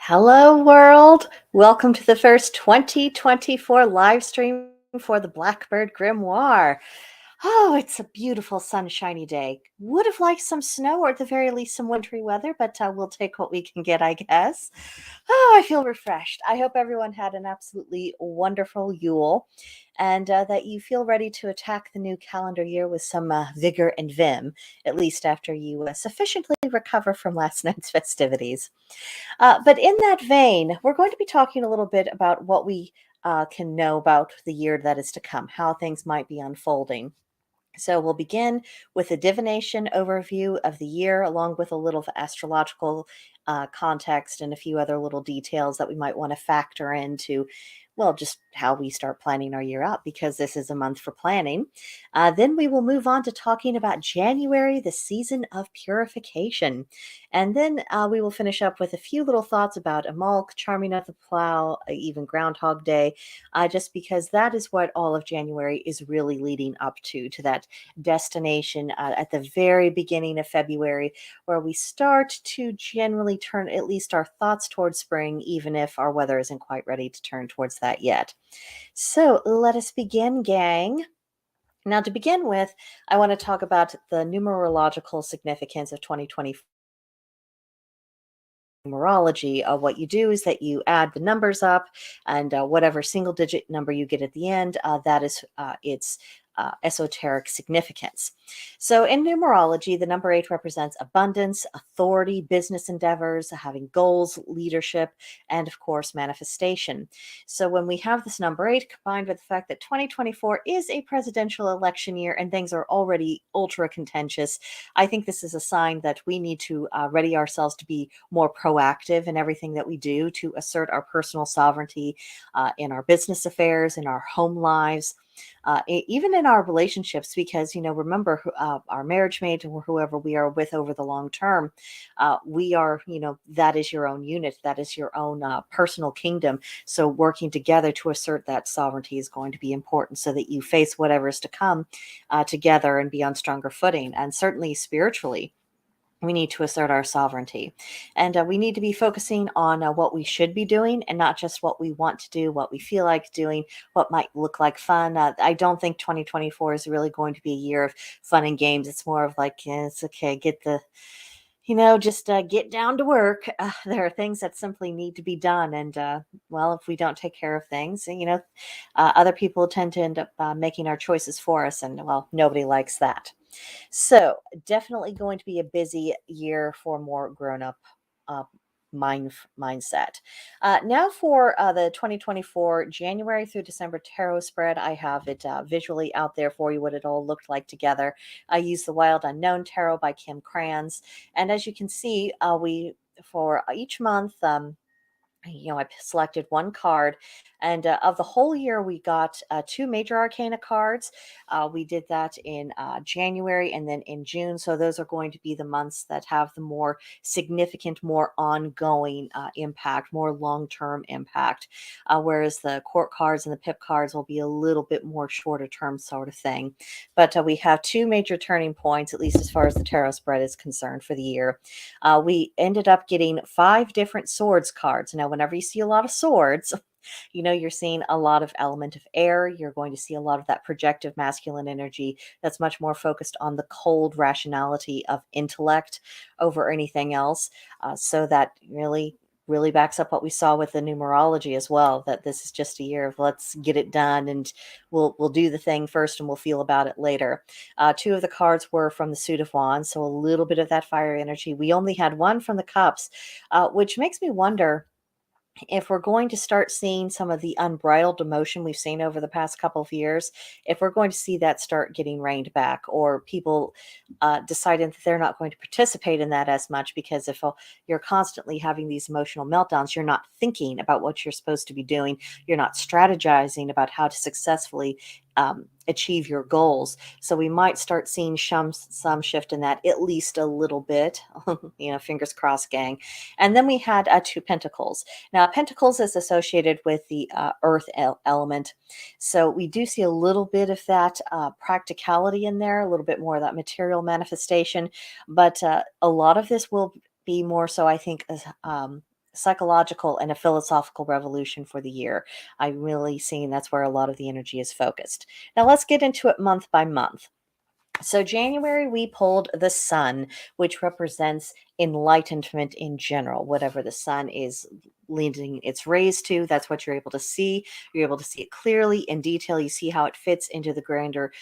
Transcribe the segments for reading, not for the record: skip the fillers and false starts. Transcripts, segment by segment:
Hello, world. Welcome to the first 2024 live stream for the Blackbird Grimoire. Oh, it's a beautiful sunshiny day. Would have liked some snow or at the very least some wintry weather, but we'll take what we can get, I guess. Oh, I feel refreshed. I hope everyone had an absolutely wonderful Yule and that you feel ready to attack the new calendar year with some vigor and vim, at least after you sufficiently recover from last night's festivities. But in that vein, we're going to be talking a little bit about what we can know about the year that is to come, how things might be unfolding. So we'll begin with a divination overview of the year, along with a little astrological context and a few other little details that we might want to factor into, well, just how we start planning our year out, because this is a month for planning. Then we will move on to talking about January, the season of purification. And then we will finish up with a few little thoughts about Imbolc, Charming of the Plow, even Groundhog Day, just because that is what all of January is really leading up to that destination at the very beginning of February, where we start to generally turn at least our thoughts towards spring, even if our weather isn't quite ready to turn towards that yet. So let us begin, gang. Now, to begin with, I want to talk about the numerological significance of 2024 numerology. What you do is that you add the numbers up, and whatever single digit number you get at the end, that is its esoteric significance. So, in numerology, the number 8 represents abundance, authority, business endeavors, having goals, leadership, and of course, manifestation. So, when we have this number 8 combined with the fact that 2024 is a presidential election year and things are already ultra contentious, I think this is a sign that we need to ready ourselves to be more proactive in everything that we do to assert our personal sovereignty in our business affairs, in our home lives, even in our relationships, because, remember, our marriage mate or whoever we are with over the long term, we are, that is your own unit, that is your own personal kingdom. So working together to assert that sovereignty is going to be important so that you face whatever is to come together and be on stronger footing. And certainly spiritually, we need to assert our sovereignty. And we need to be focusing on what we should be doing and not just what we want to do, what we feel like doing, what might look like fun. I don't think 2024 is really going to be a year of fun and games. It's more of like, it's okay, get the, just get down to work. There are things that simply need to be done. And, well, if we don't take care of things, other people tend to end up making our choices for us. And, well, nobody likes that. So, definitely going to be a busy year for more grown up uh, mindset. Now, for the 2024 January through December tarot spread, I have it visually out there for you, what it all looked like together. I used the Wild Unknown Tarot by Kim Kranz. And as you can see, we for each month, I selected one card, and of the whole year, we got two major arcana cards. We did that in January and then in June. So those are going to be the months that have the more significant, more ongoing impact, more long term impact. Whereas the court cards and the pip cards will be a little bit more shorter term sort of thing. But we have two major turning points, at least as far as the tarot spread is concerned for the year. We ended up getting 5 different swords cards. Now, whenever you see a lot of swords, you're seeing a lot of element of air. You're going to see a lot of that projective masculine energy that's much more focused on the cold rationality of intellect over anything else. So that really backs up what we saw with the numerology as well, that this is just a year of let's get it done, and we'll do the thing first and we'll feel about it later. Two of the cards were from the suit of wands, so a little bit of that fire energy. We only had one from the cups, which makes me wonder if we're going to start seeing some of the unbridled emotion we've seen over the past couple of years, if we're going to see that start getting reined back, or people deciding that they're not going to participate in that as much, because if you're constantly having these emotional meltdowns, you're not thinking about what you're supposed to be doing. You're not strategizing about how to successfully achieve your goals. So we might start seeing some shift in that, at least a little bit. Fingers crossed, gang. And then we had two pentacles. Now, pentacles is associated with the earth element. So we do see a little bit of that practicality in there, a little bit more of that material manifestation. But a lot of this will be more so, I think, psychological and a philosophical revolution for the year. I'm really seeing that's where a lot of the energy is focused. Now let's get into it month by month. So, January, we pulled the sun, which represents enlightenment in general. Whatever the sun is leaning its rays to, that's what you're able to see. You're able to see it clearly in detail. You see how it fits into the grander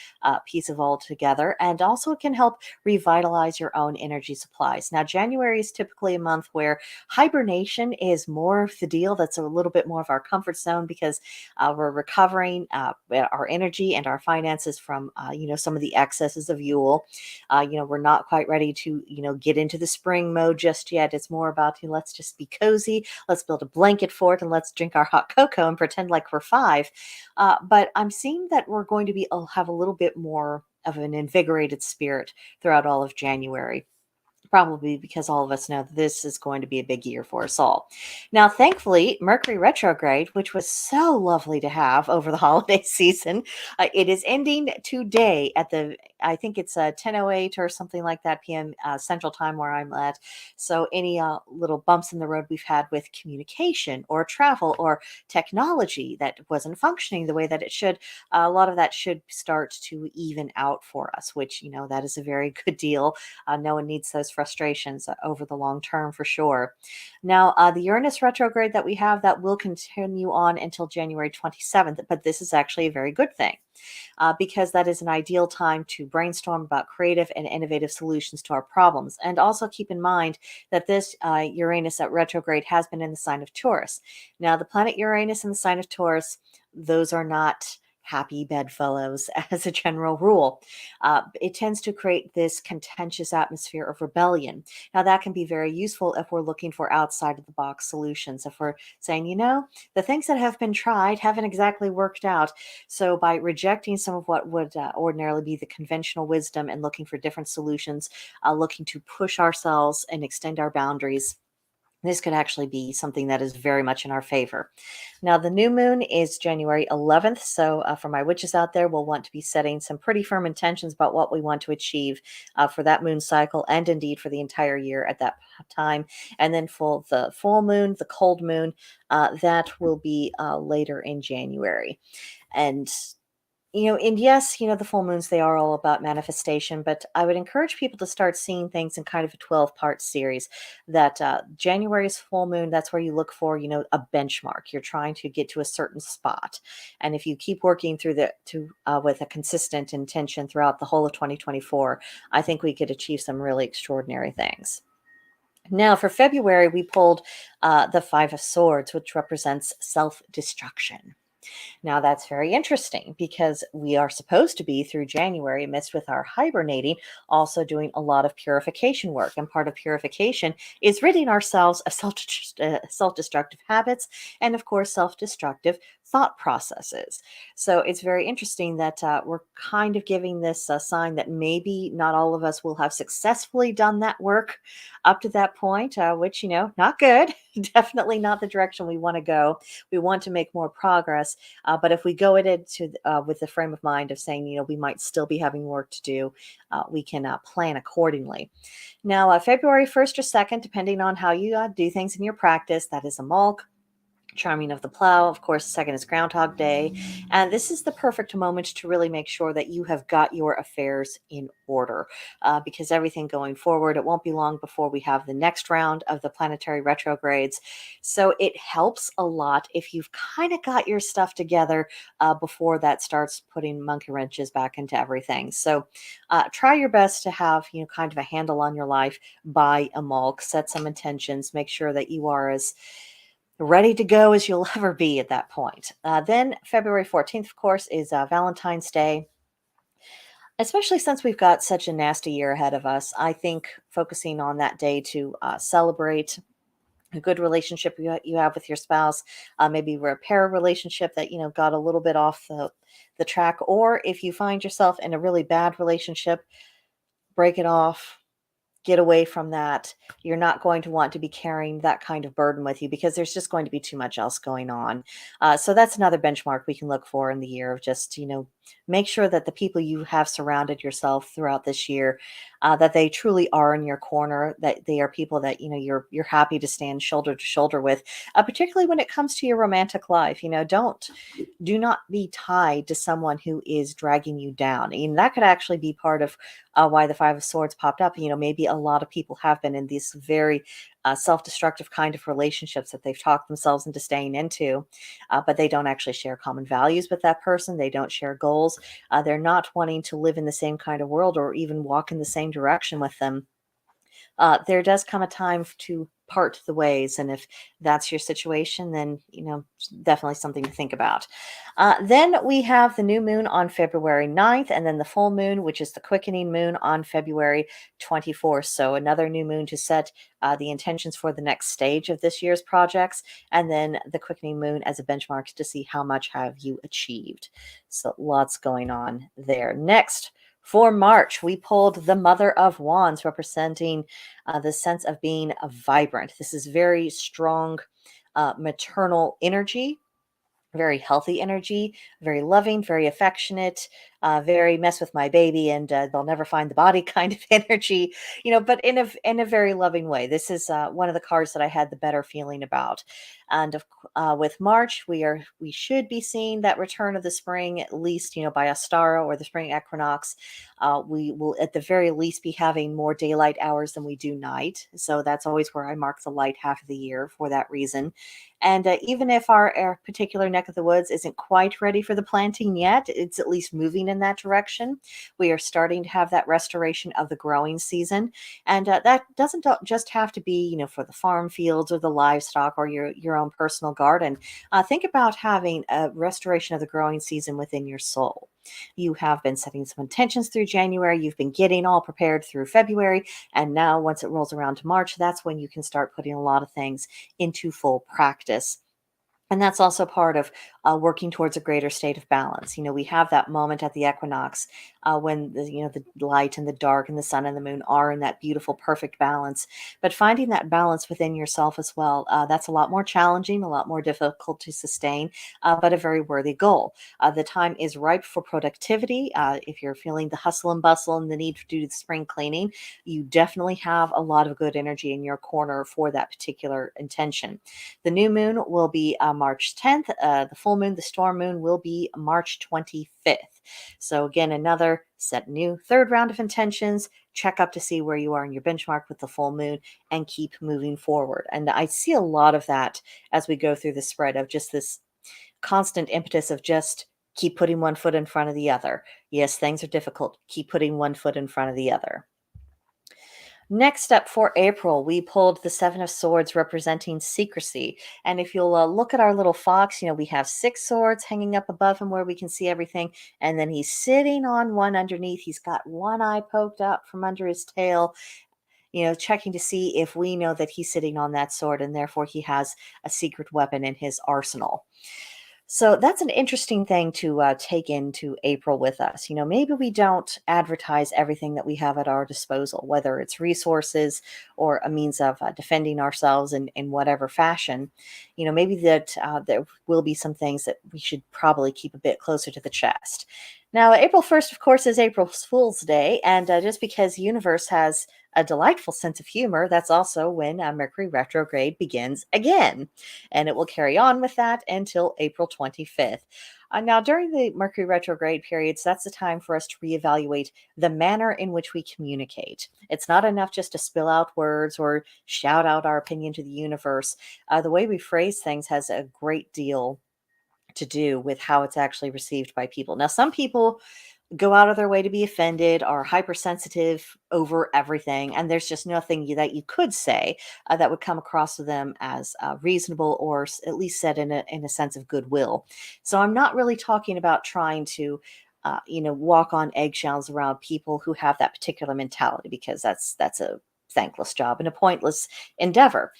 piece of all together. And also, it can help revitalize your own energy supplies. Now, January is typically a month where hibernation is more of the deal. That's a little bit more of our comfort zone because we're recovering our energy and our finances from, some of the excesses of Yule. We're not quite ready to, get into the spring mode just yet. It's more about, let's just be cozy. Let's build a blanket fort and let's drink our hot cocoa and pretend like we're five. But I'm seeing that we're going to have a little bit more of an invigorated spirit throughout all of January. Probably because all of us know this is going to be a big year for us all. Now, thankfully, Mercury retrograde, which was so lovely to have over the holiday season, it is ending today I think it's 10:08 or something like that p.m. Central Time where I'm at. So any little bumps in the road we've had with communication or travel or technology that wasn't functioning the way that it should, a lot of that should start to even out for us, which, that is a very good deal. No one needs those frustrations over the long term for sure. Now, the Uranus retrograde that we have, that will continue on until January 27th, but this is actually a very good thing because that is an ideal time to brainstorm about creative and innovative solutions to our problems. And also keep in mind that this Uranus at retrograde has been in the sign of Taurus. Now, the planet Uranus in the sign of Taurus, those are not happy bedfellows as a general rule. It tends to create this contentious atmosphere of rebellion. Now, that can be very useful if we're looking for outside of the box solutions. If we're saying, the things that have been tried haven't exactly worked out. So, by rejecting some of what would ordinarily be the conventional wisdom and looking for different solutions, looking to push ourselves and extend our boundaries, this could actually be something that is very much in our favor. Now, the new moon is January 11th. So, for my witches out there, we'll want to be setting some pretty firm intentions about what we want to achieve for that moon cycle and indeed for the entire year at that time. And then for the full moon, the cold moon, that will be later in January. And yes, the full moons, they are all about manifestation, but I would encourage people to start seeing things in kind of a 12-part series. That January's full moon, that's where you look for, a benchmark. You're trying to get to a certain spot. And if you keep working with a consistent intention throughout the whole of 2024, I think we could achieve some really extraordinary things. Now, for February, we pulled the Five of Swords, which represents self-destruction. Now, that's very interesting because we are supposed to be through January, amidst with our hibernating, also doing a lot of purification work. And part of purification is ridding ourselves of self-destructive habits and, of course, self-destructive thought processes. So it's very interesting that we're kind of giving this a sign that maybe not all of us will have successfully done that work up to that point, which, not good. Definitely not the direction we want to go. We want to make more progress. But if we go at it with the frame of mind of saying, we might still be having work to do, we can plan accordingly. Now, February 1st or 2nd, depending on how you do things in your practice, that is Imbolc. Charming of the Plow, of course, second is Groundhog Day. And this is the perfect moment to really make sure that you have got your affairs in order because everything going forward, it won't be long before we have the next round of the planetary retrogrades. So it helps a lot if you've kind of got your stuff together before that starts putting monkey wrenches back into everything. So try your best to have, kind of a handle on your life by Imbolc. Set some intentions. Make sure that you are as ready to go as you'll ever be at that point. Then February 14th, of course, is Valentine's Day. Especially since we've got such a nasty year ahead of us, I think focusing on that day to celebrate a good relationship you have with your spouse, maybe repair a relationship that, got a little bit off the track, or if you find yourself in a really bad relationship, break it off. Get away from that. You're not going to want to be carrying that kind of burden with you because there's just going to be too much else going on. So that's another benchmark we can look for in the year of just, Make sure that the people you have surrounded yourself throughout this year, that they truly are in your corner, that they are people that you're happy to stand shoulder to shoulder with, particularly when it comes to your romantic life. Do not be tied to someone who is dragging you down. And that could actually be part of why the Five of Swords popped up. Maybe a lot of people have been in these very self-destructive kind of relationships that they've talked themselves into staying into, but they don't actually share common values with that person. They don't share goals. They're not wanting to live in the same kind of world or even walk in the same direction with them. There does come a time to part the ways. And if that's your situation, then, it's definitely something to think about. Then we have the new moon on February 9th, and then the full moon, which is the quickening moon, on February 24th. So another new moon to set the intentions for the next stage of this year's projects, and then the quickening moon as a benchmark to see how much have you achieved. So lots going on there. Next, for March, we pulled the Mother of Wands, representing the sense of being vibrant. This is very strong maternal energy, very healthy energy, very loving, very affectionate, very mess with my baby and they'll never find the body kind of energy, but in a very loving way. This is one of the cards that I had the better feeling about. And with March, we should be seeing that return of the spring, at least, by Ostara or the spring equinox. We will at the very least be having more daylight hours than we do night. So that's always where I mark the light half of the year for that reason. And even if our particular neck of the woods isn't quite ready for the planting yet, it's at least moving in that direction. We are starting to have that restoration of the growing season. And that doesn't just have to be, for the farm fields or the livestock or your own personal garden. Think about having a restoration of the growing season within your soul. You have been setting some intentions through January. You've been getting all prepared through February. And now once it rolls around to March, that's when you can start putting a lot of things into full practice. And that's also part of working towards a greater state of balance. We have that moment at the equinox when the light and the dark and the sun and the moon are in that beautiful, perfect balance. But finding that balance within yourself as well, that's a lot more challenging, a lot more difficult to sustain, but a very worthy goal. The time is ripe for productivity. If you're feeling the hustle and bustle and the need to do the spring cleaning, you definitely have a lot of good energy in your corner for that particular intention. The new moon will be March 10th. The full moon, the storm moon, will be March 25th. So again, another set new third round of intentions, check up to see where you are in your benchmark with the full moon, and keep moving forward. And I see a lot of that as we go through the spread of just this constant impetus of just keep putting one foot in front of the other. Yes, things are difficult. Keep putting one foot in front of the other. Next up for April, we pulled the Seven of Swords representing secrecy. And if you'll look at our little fox, we have 6 swords hanging up above him where we can see everything. And then he's sitting on one underneath. He's got one eye poked up from under his tail, checking to see if we know that he's sitting on that sword and therefore he has a secret weapon in his arsenal. So that's an interesting thing to take into April with us. Maybe we don't advertise everything that we have at our disposal, whether it's resources or a means of defending ourselves in whatever fashion. Maybe that there will be some things that we should probably keep a bit closer to the chest. Now, April 1st, of course, is April Fool's Day. And just because the universe has a delightful sense of humor, that's also when Mercury retrograde begins again. And it will carry on with that until April 25th. Now, during the Mercury retrograde periods, that's the time for us to reevaluate the manner in which we communicate. It's not enough just to spill out words or shout out our opinion to the universe. The way we phrase things has a great deal to do with how it's actually received by people. Now, some people go out of their way to be offended, are hypersensitive over everything, and there's just nothing that you could say that would come across to them as reasonable or at least said in a sense of goodwill. So I'm not really talking about trying to walk on eggshells around people who have that particular mentality, because that's a thankless job and a pointless endeavor.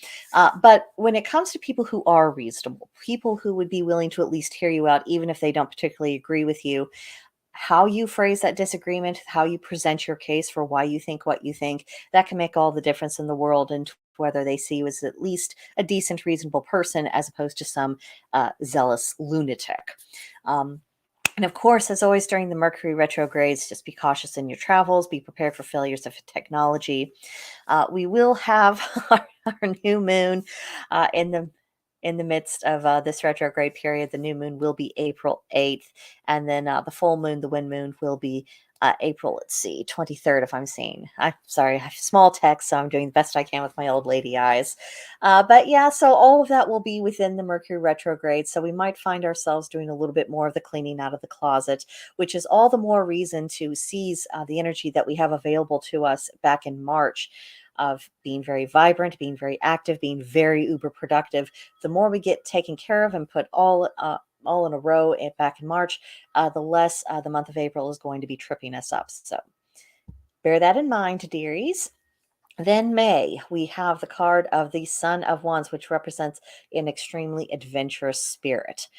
But when it comes to people who are reasonable, people who would be willing to at least hear you out, even if they don't particularly agree with you, how you phrase that disagreement, how you present your case for why you think what you think, that can make all the difference in the world, and whether they see you as at least a decent, reasonable person as opposed to some zealous lunatic. And of course, as always during the Mercury retrogrades, just be cautious in your travels, be prepared for failures of technology. We will have our new moon in the midst of this retrograde period. The new moon will be April 8th, and then the full moon, the wind moon, will be April, let's see, 23rd, if I'm seeing. I'm sorry, I have small text, so I'm doing the best I can with my old lady eyes. But yeah, so all of that will be within the Mercury retrograde. So we might find ourselves doing a little bit more of the cleaning out of the closet, which is all the more reason to seize the energy that we have available to us back in March of being very vibrant, being very active, being very uber productive. The more we get taken care of and put all in a row back in March, the less the month of April is going to be tripping us up. So bear that in mind, dearies. Then May, we have the card of the Son of Wands, which represents an extremely adventurous spirit.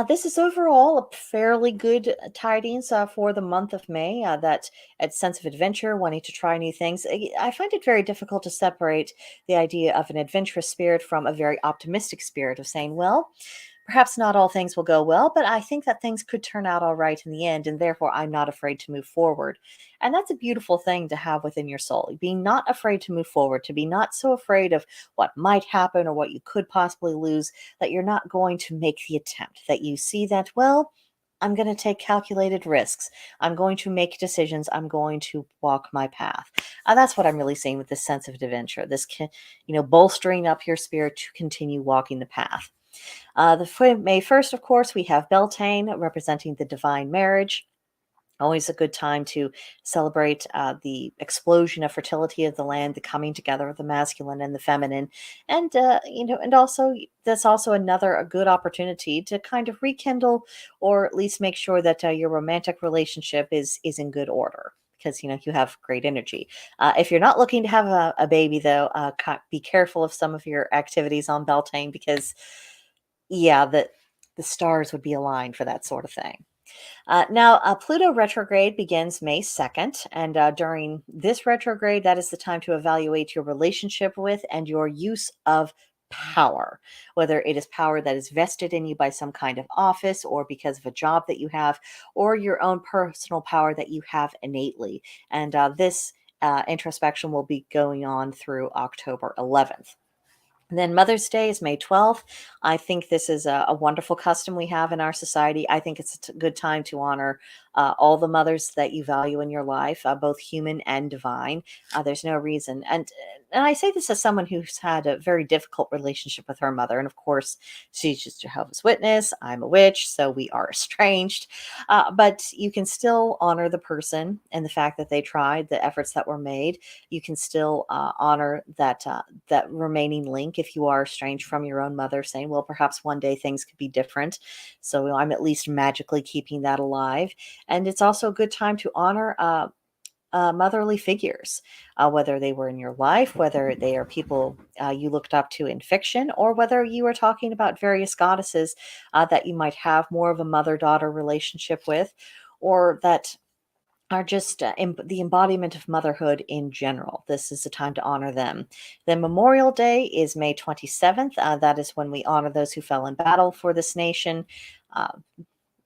This is overall a fairly good tidings for the month of May. That sense of adventure, wanting to try new things. I find it very difficult to separate the idea of an adventurous spirit from a very optimistic spirit of saying, well, perhaps not all things will go well, but I think that things could turn out all right in the end, and therefore I'm not afraid to move forward. And that's a beautiful thing to have within your soul, being not afraid to move forward, to be not so afraid of what might happen or what you could possibly lose, that you're not going to make the attempt, that you see that, well, I'm going to take calculated risks. I'm going to make decisions. I'm going to walk my path. That's what I'm really seeing with this sense of adventure, this, bolstering up your spirit to continue walking the path. May 1st, of course, we have Beltane representing the divine marriage. Always a good time to celebrate the explosion of fertility of the land, the coming together of the masculine and the feminine, and and also that's also a good opportunity to kind of rekindle, or at least make sure that your romantic relationship is in good order, because you have great energy. If you're not looking to have a baby, though, be careful of some of your activities on Beltane, because yeah, the stars would be aligned for that sort of thing. Now, Pluto retrograde begins May 2nd, and during this retrograde, that is the time to evaluate your relationship with and your use of power, whether it is power that is vested in you by some kind of office or because of a job that you have, or your own personal power that you have innately. And this introspection will be going on through October 11th. And then Mother's Day is May 12th. I think this is a wonderful custom we have in our society. I think it's a good time to honor all the mothers that you value in your life, both human and divine. There's no reason. And I say this as someone who's had a very difficult relationship with her mother. And of course, she's just Jehovah's Witness. I'm a witch, so we are estranged. But you can still honor the person and the fact that they tried, the efforts that were made. You can still honor that remaining link if you are estranged from your own mother, saying, well, perhaps one day things could be different. So I'm at least magically keeping that alive. And it's also a good time to honor motherly figures, whether they were in your life, whether they are people you looked up to in fiction, or whether you are talking about various goddesses that you might have more of a mother-daughter relationship with, or that are just the embodiment of motherhood in general. This is the time to honor them. Then Memorial Day is May 27th. That is when we honor those who fell in battle for this nation.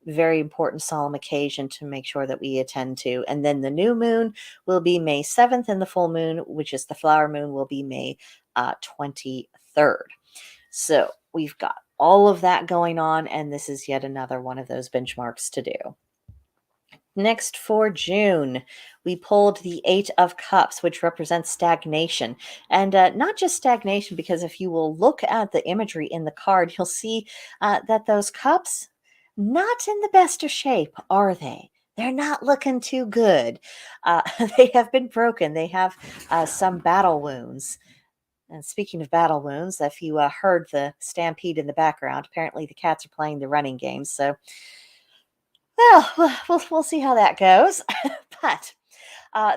Very important solemn occasion to make sure that we attend to. And then the new moon will be May 7th, and the full moon, which is the flower moon, will be May 23rd. So we've got all of that going on, and this is yet another one of those benchmarks to do. Next, for June, we pulled the Eight of Cups, which represents stagnation. And not just stagnation, because if you will look at the imagery in the card, you'll see that those cups, not in the best of shape, are they? They're not looking too good. They have been broken. They have some battle wounds. And speaking of battle wounds, if you heard the stampede in the background, apparently the cats are playing the running game. So, well, we'll see how that goes. But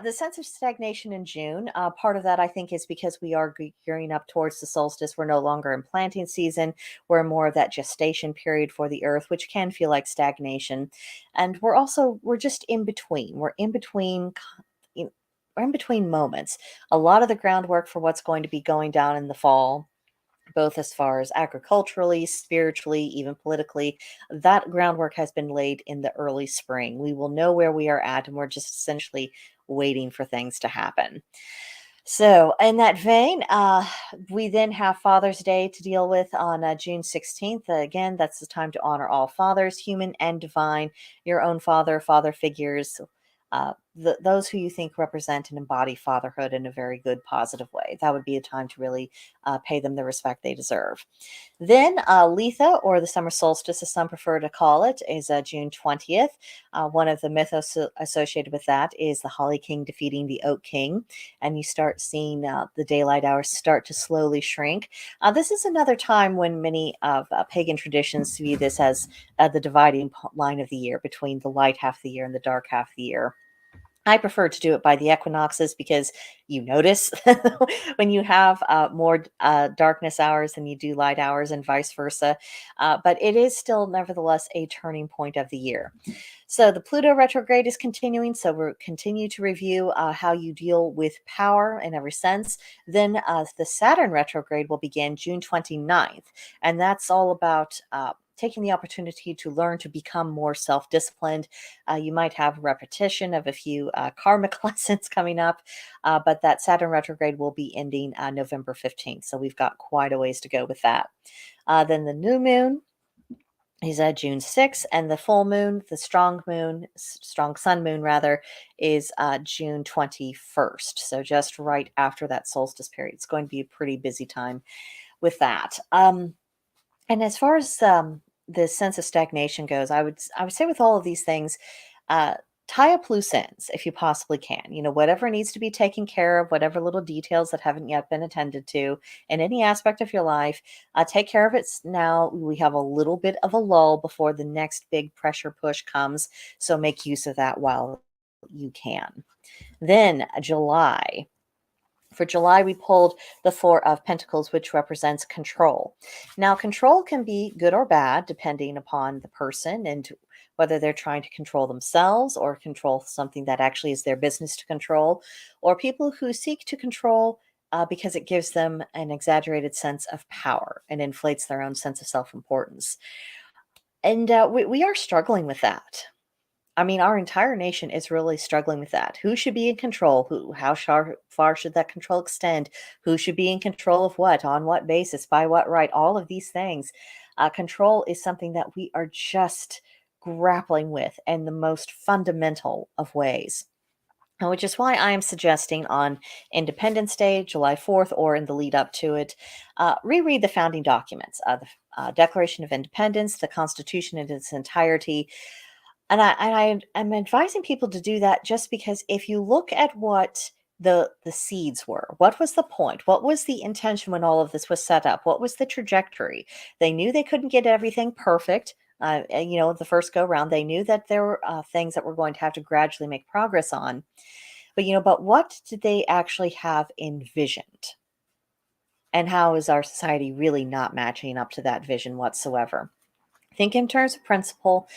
the sense of stagnation in June, part of that I think is because we are gearing up towards the solstice. We're no longer in planting season. We're more of that gestation period for the earth, which can feel like stagnation. And we're just in between. We're in between moments. A lot of the groundwork for what's going to be going down in the fall, both as far as agriculturally, spiritually, even politically. That groundwork has been laid in the early spring. We will know where we are at, and we're just essentially waiting for things to happen. So, in that vein, we then have Father's Day to deal with on June 16th. Again, that's the time to honor all fathers, human and divine, your own father, father figures, those who you think represent and embody fatherhood in a very good, positive way. That would be a time to really pay them the respect they deserve. Then Letha, or the summer solstice, as some prefer to call it, is June 20th. One of the mythos associated with that is the Holly King defeating the Oak King, and you start seeing the daylight hours start to slowly shrink. This is another time when many of pagan traditions view this as the dividing line of the year between the light half of the year and the dark half of the year. I prefer to do it by the equinoxes because you notice when you have more darkness hours than you do light hours, and vice versa. But it is still, nevertheless, a turning point of the year. So the Pluto retrograde is continuing. So we'll continue to review how you deal with power in every sense. Then the Saturn retrograde will begin June 29th. And that's all about taking the opportunity to learn to become more self-disciplined. You might have repetition of a few karmic lessons coming up, but that Saturn retrograde will be ending November 15th. So we've got quite a ways to go with that. Then the new moon is June 6th, and the full moon, the strong sun moon rather, is June 21st. So just right after that solstice period. It's going to be a pretty busy time with that. And as far as the sense of stagnation goes, I would say with all of these things, tie up loose ends if you possibly can. You know, whatever needs to be taken care of, whatever little details that haven't yet been attended to in any aspect of your life, take care of it now. We have a little bit of a lull before the next big pressure push comes, so make use of that while you can. Then July. For July, we pulled the Four of Pentacles, which represents control. Now, control can be good or bad, depending upon the person and whether they're trying to control themselves or control something that actually is their business to control, or people who seek to control because it gives them an exaggerated sense of power and inflates their own sense of self-importance. And we are struggling with that. I mean, our entire nation is really struggling with that. Who should be in control? How far should that control extend? Who should be in control of what? On what basis? By what right? All of these things. Control is something that we are just grappling with in the most fundamental of ways. Which is why I am suggesting on Independence Day, July 4th, or in the lead up to it, reread the founding documents, the Declaration of Independence, the Constitution in its entirety. And I'm advising people to do that just because if you look at what the seeds were, what was the point? What was the intention when all of this was set up? What was the trajectory? They knew they couldn't get everything perfect. The first go round, they knew that there were things that we're going to have to gradually make progress on. But what did they actually have envisioned? And how is our society really not matching up to that vision whatsoever? Think in terms of principle.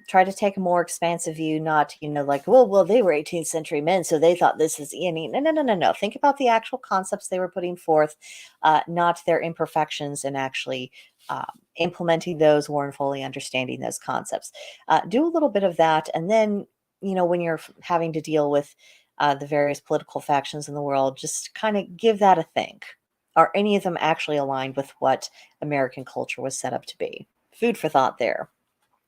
Try to take a more expansive view, not, like, well, they were 18th century men, so they thought this is, no. Think about the actual concepts they were putting forth, not their imperfections, and actually implementing those or fully understanding those concepts. Do a little bit of that. And then, when you're having to deal with the various political factions in the world, just kind of give that a think. Are any of them actually aligned with what American culture was set up to be? Food for thought there.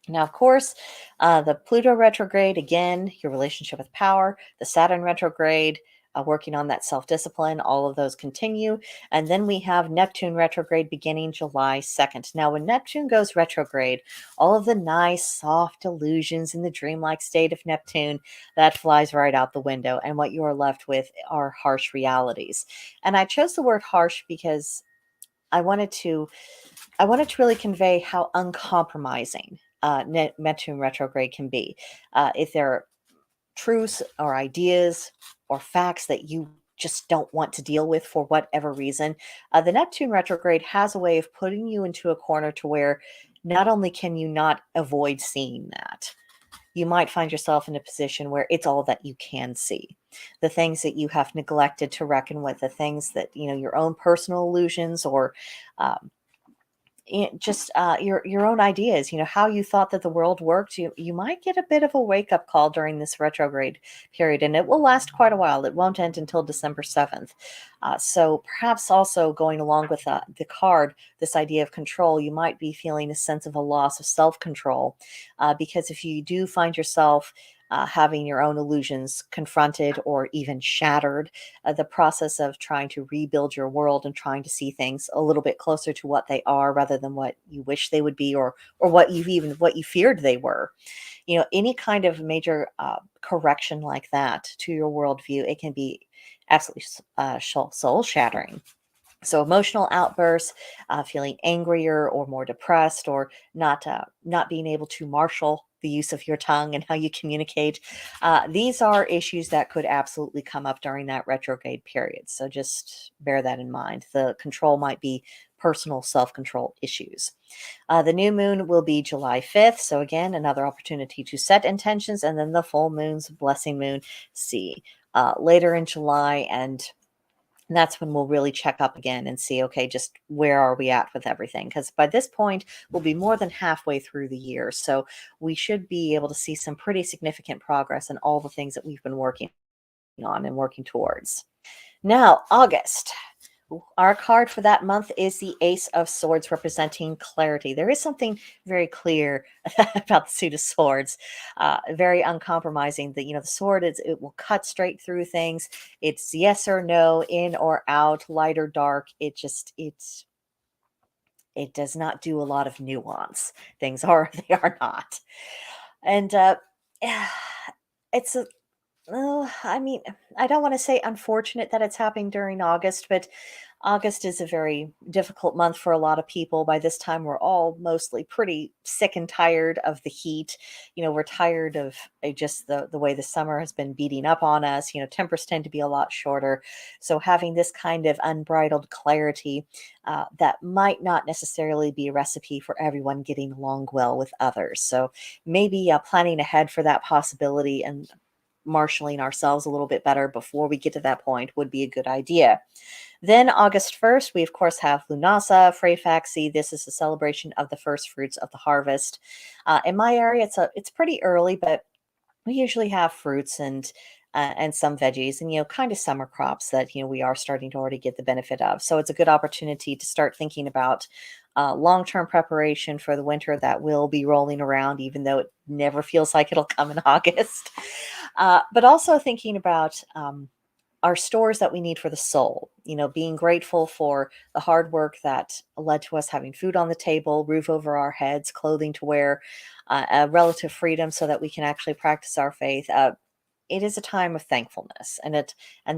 Now, of course, the Pluto retrograde, again, your relationship with power, the Saturn retrograde, working on that self-discipline, all of those continue. And then we have Neptune retrograde beginning July 2nd. Now, when Neptune goes retrograde, all of the nice, soft illusions in the dreamlike state of Neptune, that flies right out the window. And what you are left with are harsh realities. And I chose the word harsh because I wanted to really convey how uncompromising Neptune retrograde can be. If there are truths or ideas or facts that you just don't want to deal with for whatever reason, the Neptune retrograde has a way of putting you into a corner to where not only can you not avoid seeing that, you might find yourself in a position where it's all that you can see. the things that you have neglected to reckon with, the things that, your own personal illusions, or um, just your own ideas, how you thought that the world worked. You might get a bit of a wake up call during this retrograde period, and it will last quite a while. It won't end until December 7th. So perhaps also going along with the card, this idea of control, you might be feeling a sense of a loss of self control, because if you do find yourself having your own illusions confronted or even shattered, the process of trying to rebuild your world and trying to see things a little bit closer to what they are rather than what you wish they would be, or what you feared they were. Any kind of major correction like that to your worldview, it can be absolutely soul shattering. So emotional outbursts, feeling angrier or more depressed, or not being able to marshal the use of your tongue and how you communicate. These are issues that could absolutely come up during that retrograde period. So just bear that in mind. The control might be personal self-control issues. The new moon will be July 5th. So again, another opportunity to set intentions, and then the full moon's blessing moon, see later in July, and that's when we'll really check up again and see, okay, just where are we at with everything? Because by this point, we'll be more than halfway through the year. So we should be able to see some pretty significant progress in all the things that we've been working on and working towards. Now, August. Our card for that month is the Ace of Swords, representing clarity. There is something very clear about the Suit of Swords, very uncompromising. The sword it will cut straight through things. It's yes or no, in or out, light or dark. It does not do a lot of nuance. Things are they are not, and it's a Oh, I mean, I don't want to say unfortunate that it's happening during August, but August is a very difficult month for a lot of people. By this time, we're all mostly pretty sick and tired of the heat. We're tired of just the way the summer has been beating up on us. Tempers tend to be a lot shorter. So having this kind of unbridled clarity, that might not necessarily be a recipe for everyone getting along well with others. So maybe planning ahead for that possibility and marshaling ourselves a little bit better before we get to that point would be a good idea. Then August 1st, we of course have Lunasa, Freyfaxi. This is a celebration of the first fruits of the harvest. In my area, it's pretty early, but we usually have fruits and some veggies, and kind of summer crops that we are starting to already get the benefit of. So it's a good opportunity to start thinking about long-term preparation for the winter that will be rolling around, even though it never feels like it'll come in August. But also thinking about our stores that we need for the soul, being grateful for the hard work that led to us having food on the table, roof over our heads, clothing to wear, a relative freedom so that we can actually practice our faith. It is a time of thankfulness, and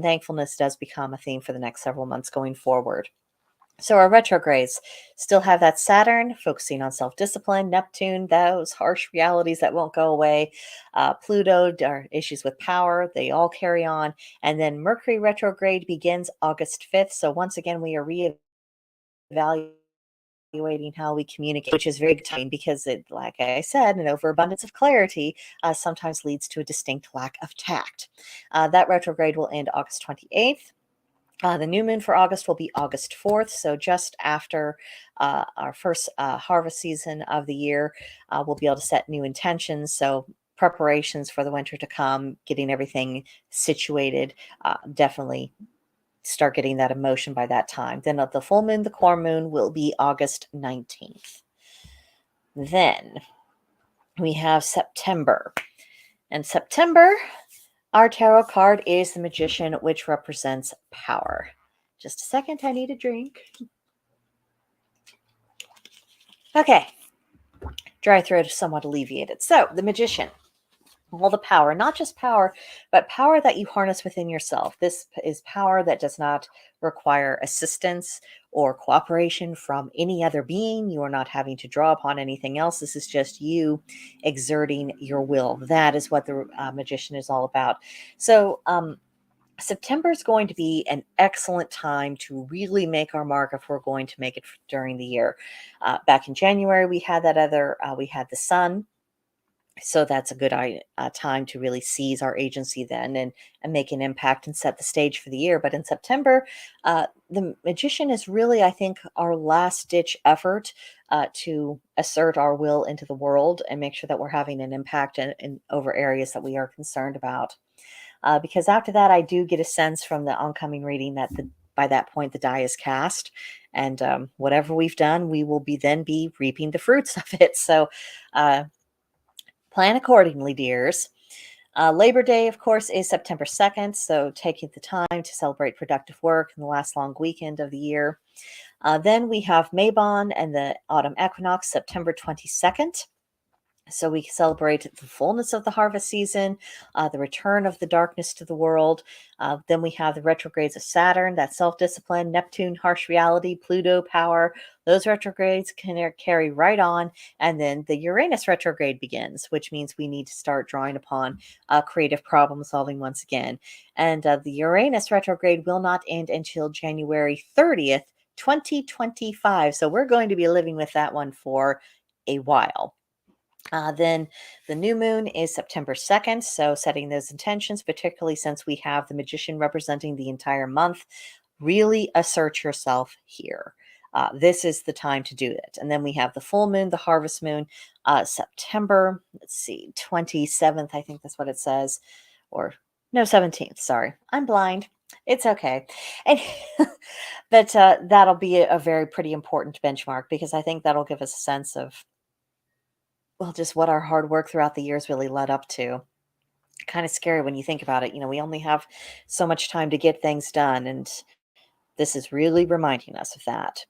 thankfulness does become a theme for the next several months going forward. So our retrogrades still have that Saturn focusing on self-discipline, Neptune, those harsh realities that won't go away, Pluto, our issues with power, they all carry on. And then Mercury retrograde begins August 5th. So once again, we are reevaluating how we communicate, which is very exciting because it, like I said, an overabundance of clarity sometimes leads to a distinct lack of tact. That retrograde will end August 28th. The new moon for August will be August 4th, so just after our first harvest season of the year, we'll be able to set new intentions. So preparations for the winter to come, getting everything situated, definitely start getting that emotion by that time. Then the full moon, the core moon, will be August 19th. Then we have September. And September, our tarot card is the Magician, which represents power. Just a second, I need a drink. Okay, dry throat is somewhat alleviated. So, the Magician, all the power, not just power, but power that you harness within yourself. This is power that does not require assistance or cooperation from any other being. You are not having to draw upon anything else. This is just you exerting your will. That is what the Magician is all about. So, September is going to be an excellent time to really make our mark if we're going to make it during the year. Back in January, we had we had the sun So that's a good time to really seize our agency then, and make an impact and set the stage for the year. But in September, the magician is really, I think, our last ditch effort to assert our will into the world and make sure that we're having an impact in over areas that we are concerned about. Because after that, I do get a sense from the oncoming reading that by that point the die is cast, and whatever we've done, we will be reaping the fruits of it. So. Plan accordingly, dears. Labor Day, of course, is September 2nd, so taking the time to celebrate productive work in the last long weekend of the year. Then we have Mabon and the autumn equinox, September 22nd. So we celebrate the fullness of the harvest season, the return of the darkness to the world. Then we have the retrogrades of Saturn, that self-discipline, Neptune, harsh reality, Pluto, power. Those retrogrades can carry right on. And then the Uranus retrograde begins, which means we need to start drawing upon creative problem solving once again. And the Uranus retrograde will not end until January 30th, 2025. So we're going to be living with that one for a while. Then the new moon is September 2nd. So setting those intentions, particularly since we have the magician representing the entire month, really assert yourself here. This is the time to do it. And then we have the full moon, the harvest moon, September, let's see, 27th. I think that's what it says. Or no, 17th. Sorry. I'm blind. It's okay. And but that'll be a very pretty important benchmark, because I think that'll give us a sense of, well, just what our hard work throughout the years really led up to. Kind of scary when you think about it. We only have so much time to get things done, and this is really reminding us of that.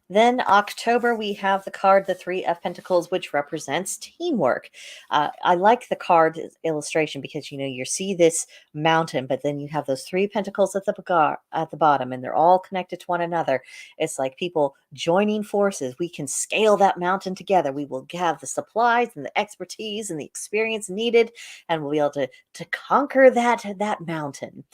Then October, we have the card, the Three of Pentacles, which represents teamwork. I like the card illustration because, you see this mountain, but then you have those three pentacles at the bottom, and they're all connected to one another. It's like people joining forces. We can scale that mountain together. We will have the supplies and the expertise and the experience needed, and we'll be able to conquer that mountain.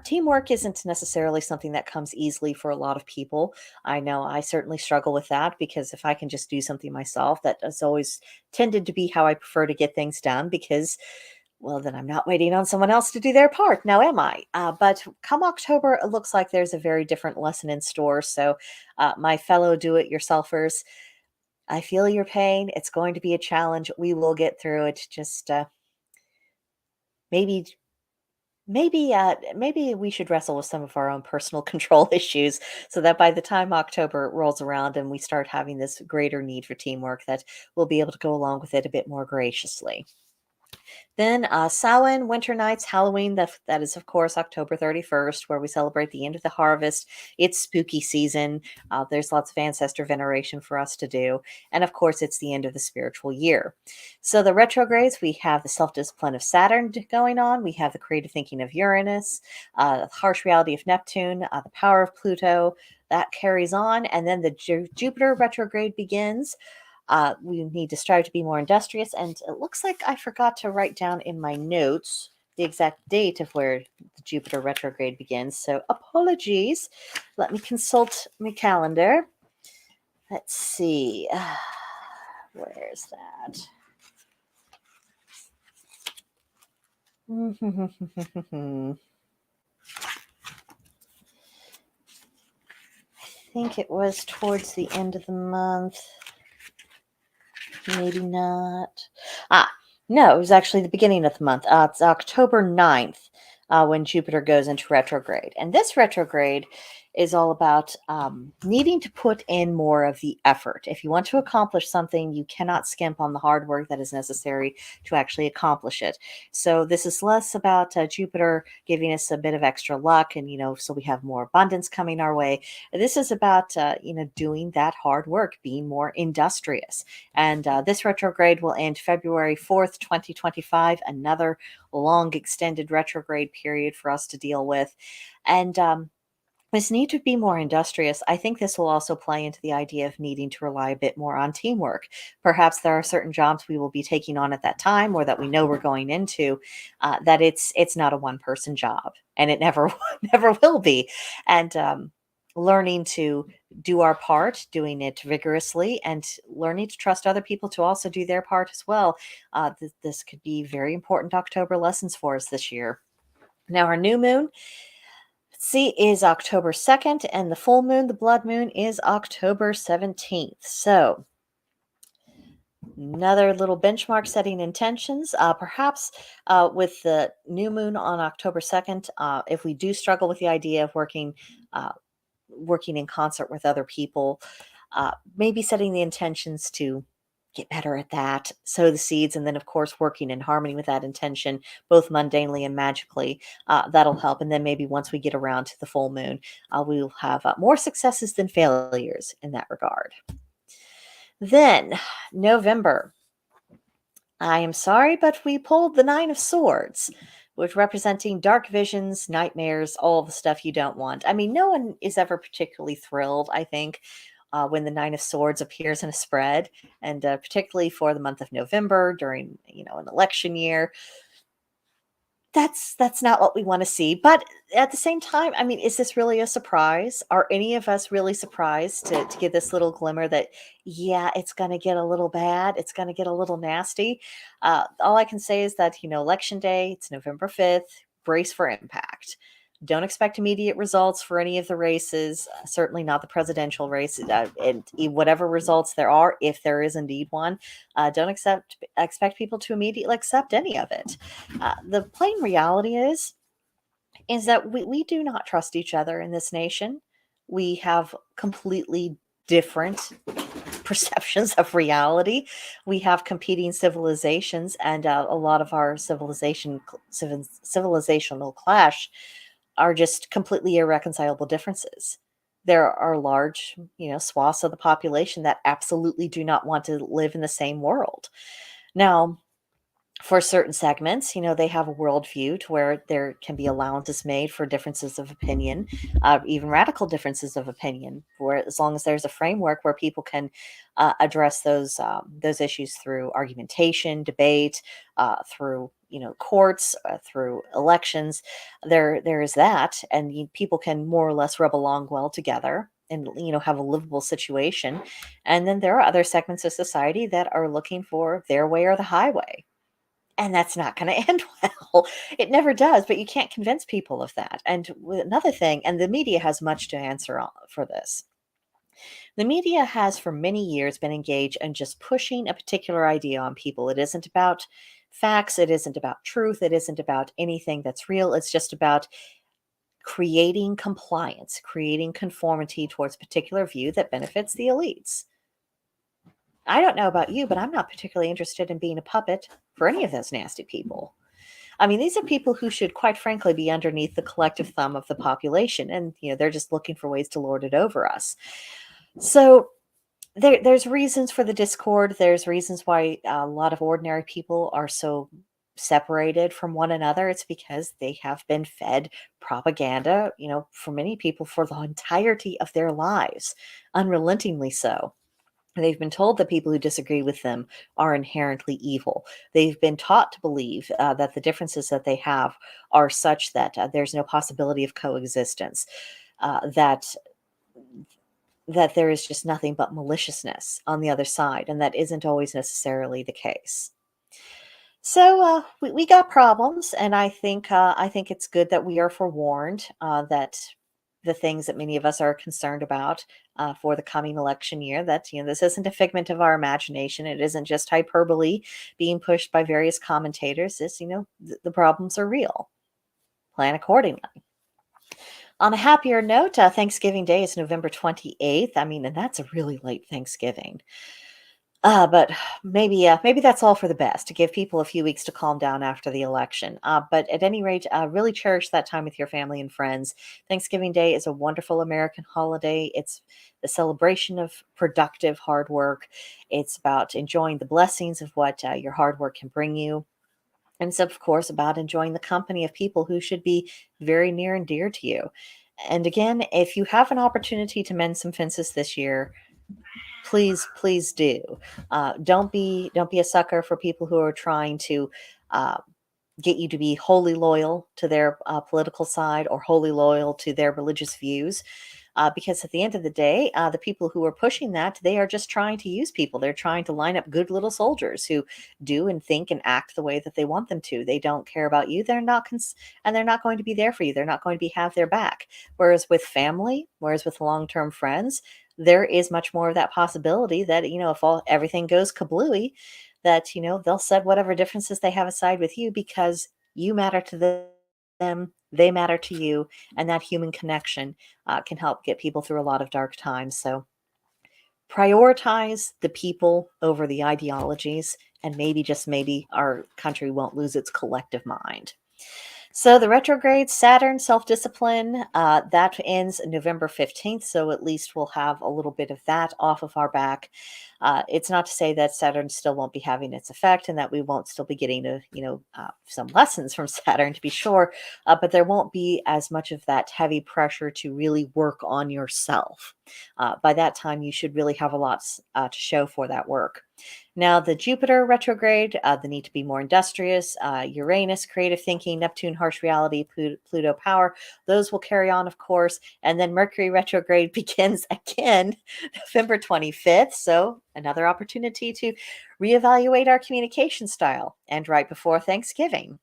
Teamwork isn't necessarily something that comes easily for a lot of people. I know I certainly struggle with that, because if I can just do something myself, that has always tended to be how I prefer to get things done, because, well, then I'm not waiting on someone else to do their part. Now, am I? But come October, it looks like there's a very different lesson in store. So, my fellow do-it-yourselfers, I feel your pain. It's going to be a challenge. We will get through it. Just maybe maybe we should wrestle with some of our own personal control issues, so that by the time October rolls around and we start having this greater need for teamwork, that we'll be able to go along with it a bit more graciously. Then Samhain, Winter Nights, Halloween. That is, of course, October 31st, where we celebrate the end of the harvest. It's spooky season. There's lots of ancestor veneration for us to do. And, of course, it's the end of the spiritual year. So the retrogrades, we have the self-discipline of Saturn going on. We have the creative thinking of Uranus, the harsh reality of Neptune, the power of Pluto. That carries on. And then the Jupiter retrograde begins. We need to strive to be more industrious. And it looks like I forgot to write down in my notes the exact date of where the Jupiter retrograde begins. So apologies. Let me consult my calendar. Let's see. Where's that? I think it was towards the end of the month. Maybe not. No, it was actually the beginning of the month. It's October 9th when Jupiter goes into retrograde. And this retrograde is all about needing to put in more of the effort. If you want to accomplish something, you cannot skimp on the hard work that is necessary to actually accomplish it. So this is less about Jupiter giving us a bit of extra luck, and, so we have more abundance coming our way. This is about, doing that hard work, being more industrious. And this retrograde will end February 4th, 2025, another long extended retrograde period for us to deal with. And this need to be more industrious, I think this will also play into the idea of needing to rely a bit more on teamwork. Perhaps there are certain jobs we will be taking on at that time, or that we know we're going into, that it's not a one-person job, and it never never will be. And learning to do our part, doing it vigorously, and learning to trust other people to also do their part as well. This could be very important October lessons for us this year. Now, our new moon, see, is October 2nd, and the full moon, the blood moon, is October 17th. So, another little benchmark, setting intentions. Perhaps with the new moon on October 2nd, if we do struggle with the idea of uh, working in concert with other people, maybe setting the intentions to get better at that, sow the seeds, and then, of course, working in harmony with that intention, both mundanely and magically. That'll help. And then maybe once we get around to the full moon, we will have more successes than failures in that regard. Then, November. I am sorry, but we pulled the Nine of Swords, which representing dark visions, nightmares, all the stuff you don't want. I mean, no one is ever particularly thrilled, I think, when the Nine of Swords appears in a spread, and particularly for the month of November during, an election year. That's not what we want to see. But at the same time, I mean, is this really a surprise? Are any of us really surprised to get this little glimmer that, yeah, it's going to get a little bad. It's going to get a little nasty. All I can say is that, election day, it's November 5th, brace for impact. Don't expect immediate results for any of the races, certainly not the presidential race. And whatever results there are, if there is indeed one, don't expect people to immediately accept any of it. The plain reality is that we do not trust each other in this nation. We have completely different perceptions of reality. We have competing civilizations, and a lot of our civilizational clash are just completely irreconcilable differences. There are large, swaths of the population that absolutely do not want to live in the same world. Now, for certain segments, they have a worldview to where there can be allowances made for differences of opinion, even radical differences of opinion, where as long as there's a framework where people can address those issues through argumentation, debate, through courts, through elections, there is that, and people can more or less rub along well together and have a livable situation. And then there are other segments of society that are looking for their way or the highway, and that's not going to end well. It never does, but you can't convince people of that. And another thing, and the media has much to answer for this. The media has for many years been engaged in just pushing a particular idea on people. It isn't about facts, it isn't about truth, it isn't about anything that's real. It's just about creating compliance, creating conformity towards a particular view that benefits the elites. I don't know about you, but I'm not particularly interested in being a puppet for any of those nasty people. I mean, these are people who should, quite frankly, be underneath the collective thumb of the population, and they're just looking for ways to lord it over us. So there's reasons for the discord. There's reasons why a lot of ordinary people are so separated from one another. It's because they have been fed propaganda, for many people for the entirety of their lives, unrelentingly so. They've been told that people who disagree with them are inherently evil. They've been taught to believe that the differences that they have are such that there's no possibility of coexistence, that there is just nothing but maliciousness on the other side, and that isn't always necessarily the case. So we got problems, and I think it's good that we are forewarned that the things that many of us are concerned about for the coming election year, that this isn't a figment of our imagination. It isn't just hyperbole being pushed by various commentators. The problems are real. Plan accordingly. On a happier note, Thanksgiving Day is November 28th. I mean, and that's a really late Thanksgiving. But maybe that's all for the best, to give people a few weeks to calm down after the election. But at any rate, really cherish that time with your family and friends. Thanksgiving Day is a wonderful American holiday. It's the celebration of productive hard work. It's about enjoying the blessings of what your hard work can bring you. And it's, of course, about enjoying the company of people who should be very near and dear to you. And again, if you have an opportunity to mend some fences this year, please do. Don't be a sucker for people who are trying to uh, get you to be wholly loyal to their political side or wholly loyal to their religious views. because at the end of the day, the people who are pushing that, they are just trying to use people. They're trying to line up good little soldiers who do and think and act the way that they want them to. They don't care about you. And they're not going to be there for you. They're not going to have their back. Whereas with family, whereas with long-term friends, there is much more of that possibility that, if everything goes kablooey, that, they'll set whatever differences they have aside with you because you matter to them, they matter to you, and that human connection can help get people through a lot of dark times. So prioritize the people over the ideologies, and maybe, just maybe, our country won't lose its collective mind. So the retrograde Saturn self-discipline, that ends November 15th. So at least we'll have a little bit of that off of our back. It's not to say that Saturn still won't be having its effect and that we won't still be getting some lessons from Saturn, to be sure, but there won't be as much of that heavy pressure to really work on yourself. By that time, you should really have a lot to show for that work. Now, the Jupiter retrograde, the need to be more industrious, Uranus, creative thinking, Neptune, harsh reality, Pluto, power, those will carry on, of course. And then Mercury retrograde begins again November 25th. So another opportunity to reevaluate our communication style. And right before Thanksgiving.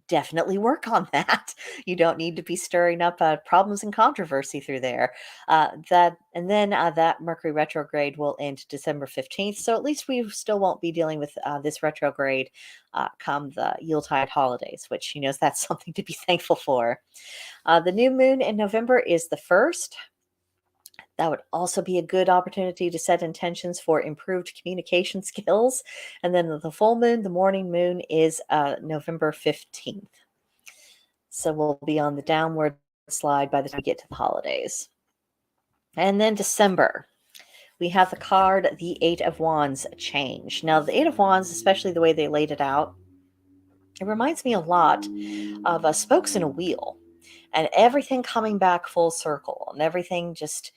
Definitely work on that. You don't need to be stirring up problems and controversy through there. That Mercury retrograde will end December 15th. So at least we still won't be dealing with this retrograde come the Yuletide holidays, which, that's something to be thankful for. The new moon in November is the 1st. That would also be a good opportunity to set intentions for improved communication skills. And then the full moon, the morning moon, is November 15th. So we'll be on the downward slide by the time we get to the holidays. And then December, we have the card, the Eight of Wands change. Now, the Eight of Wands, especially the way they laid it out, it reminds me a lot of spokes in a wheel and everything coming back full circle and everything just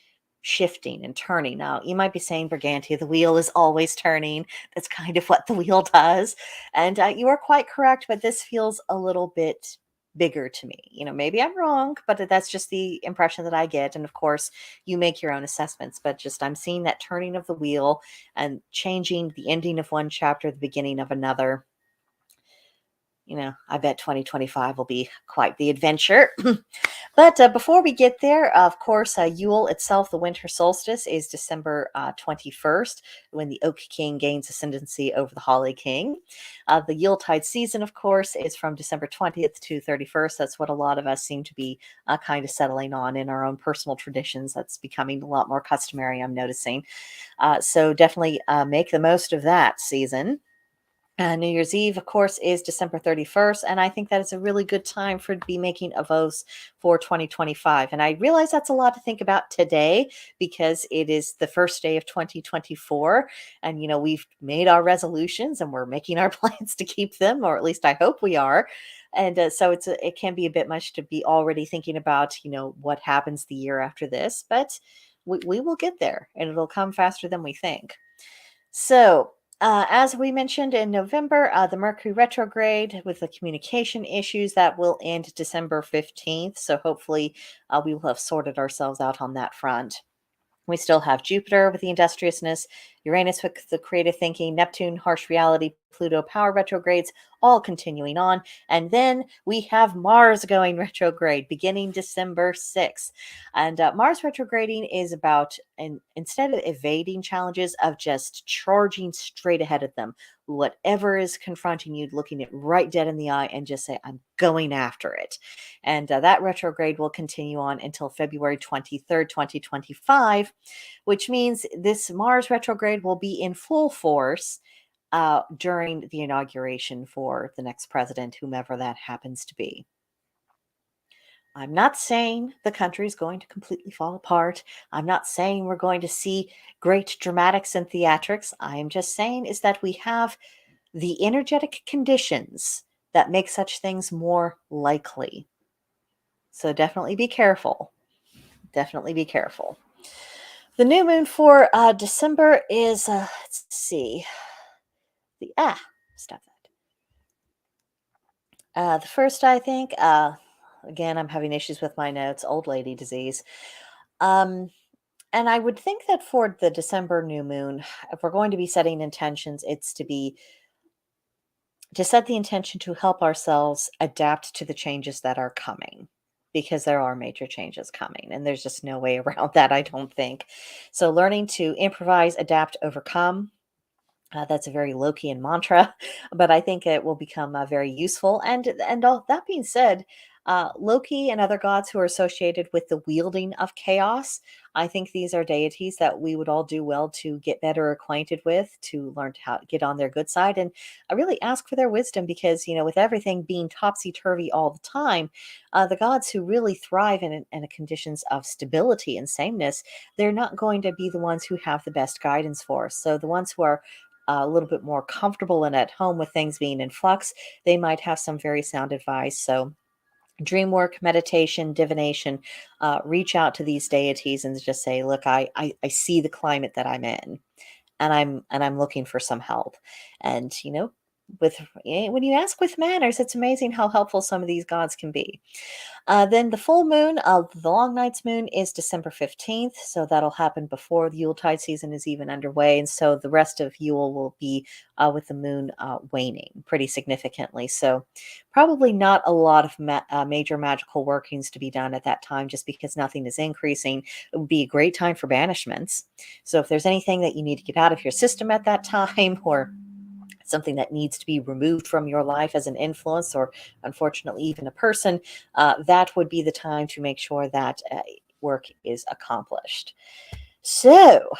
shifting and turning. Now, you might be saying, Brigantia, the wheel is always turning. That's kind of what the wheel does. And you are quite correct, but this feels a little bit bigger to me. Maybe I'm wrong, but that's just the impression that I get. And of course, you make your own assessments, but just I'm seeing that turning of the wheel and changing the ending of one chapter, the beginning of another. I bet 2025 will be quite the adventure. But before we get there, of course, Yule itself, the winter solstice, is December 21st, when the Oak King gains ascendancy over the Holly King. The Yuletide season, of course, is from December 20th to 31st. That's what a lot of us seem to be kind of settling on in our own personal traditions. That's becoming a lot more customary, I'm noticing. So definitely make the most of that season. New Year's Eve, of course, is December 31st, and I think that is a really good time to be making avos for 2025. And I realize that's a lot to think about today because it is the first day of 2024, and we've made our resolutions and we're making our plans to keep them, or at least I hope we are. And so it can be a bit much to be already thinking about what happens the year after this, but we will get there, and it'll come faster than we think. So, as we mentioned in November, the Mercury retrograde with the communication issues that will end December 15th. So hopefully we will have sorted ourselves out on that front. We still have Jupiter with the industriousness, Uranus with the creative thinking, Neptune, harsh reality, Pluto, power retrogrades, all continuing on. And then we have Mars going retrograde beginning December 6th. And Mars retrograding is about, instead of evading challenges, of just charging straight ahead of them. Whatever is confronting you, looking it right dead in the eye and just say, I'm going after it. And that retrograde will continue on until February 23rd, 2025, which means this Mars retrograde will be in full force during the inauguration for the next president, whomever that happens to be. I'm not saying the country is going to completely fall apart. I'm not saying we're going to see great dramatics and theatrics. I am just saying is that we have the energetic conditions that make such things more likely. So definitely be careful. Definitely be careful. The new moon for December is, let's see, stop that. The first, I think, Again, I'm having issues with my notes, old lady disease. Um, and I would think that for the December new moon, if we're going to be setting intentions, it's to set the intention to help ourselves adapt to the changes that are coming, because there are major changes coming and there's just no way around that, I don't think. So learning to improvise, adapt, overcome, that's a very Lokian mantra, but I think it will become very useful. And all that being said, Loki and other gods who are associated with the wielding of chaos, I think these are deities that we would all do well to get better acquainted with, to learn how to get on their good side, and really ask for their wisdom, because with everything being topsy turvy all the time, the gods who really thrive in conditions of stability and sameness, they're not going to be the ones who have the best guidance for us. So the ones who are a little bit more comfortable and at home with things being in flux, they might have some very sound advice. So, dream work, meditation, divination, reach out to these deities and just say, "Look, I see the climate that I'm in, and I'm looking for some help." And with when you ask with manners, it's amazing how helpful some of these gods can be. Then the full moon, the long night's moon, is December 15th. So that'll happen before the Yuletide season is even underway. And so the rest of Yule will be with the moon waning pretty significantly. So probably not a lot of major magical workings to be done at that time, just because nothing is increasing. It would be a great time for banishments. So if there's anything that you need to get out of your system at that time, or something that needs to be removed from your life as an influence, or unfortunately even a person, that would be the time to make sure that work is accomplished. So,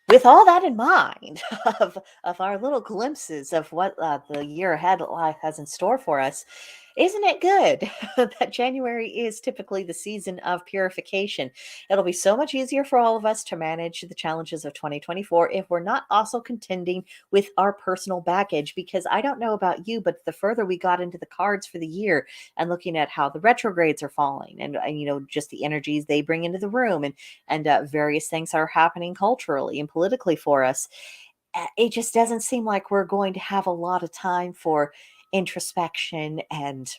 with all that in mind, of our little glimpses of what the year ahead life has in store for us, isn't it good that January is typically the season of purification? It'll be so much easier for all of us to manage the challenges of 2024 if we're not also contending with our personal baggage. Because I don't know about you, but the further we got into the cards for the year and looking at how the retrogrades are falling, and just the energies they bring into the room, and various things are happening culturally and politically for us, it just doesn't seem like we're going to have a lot of time for introspection and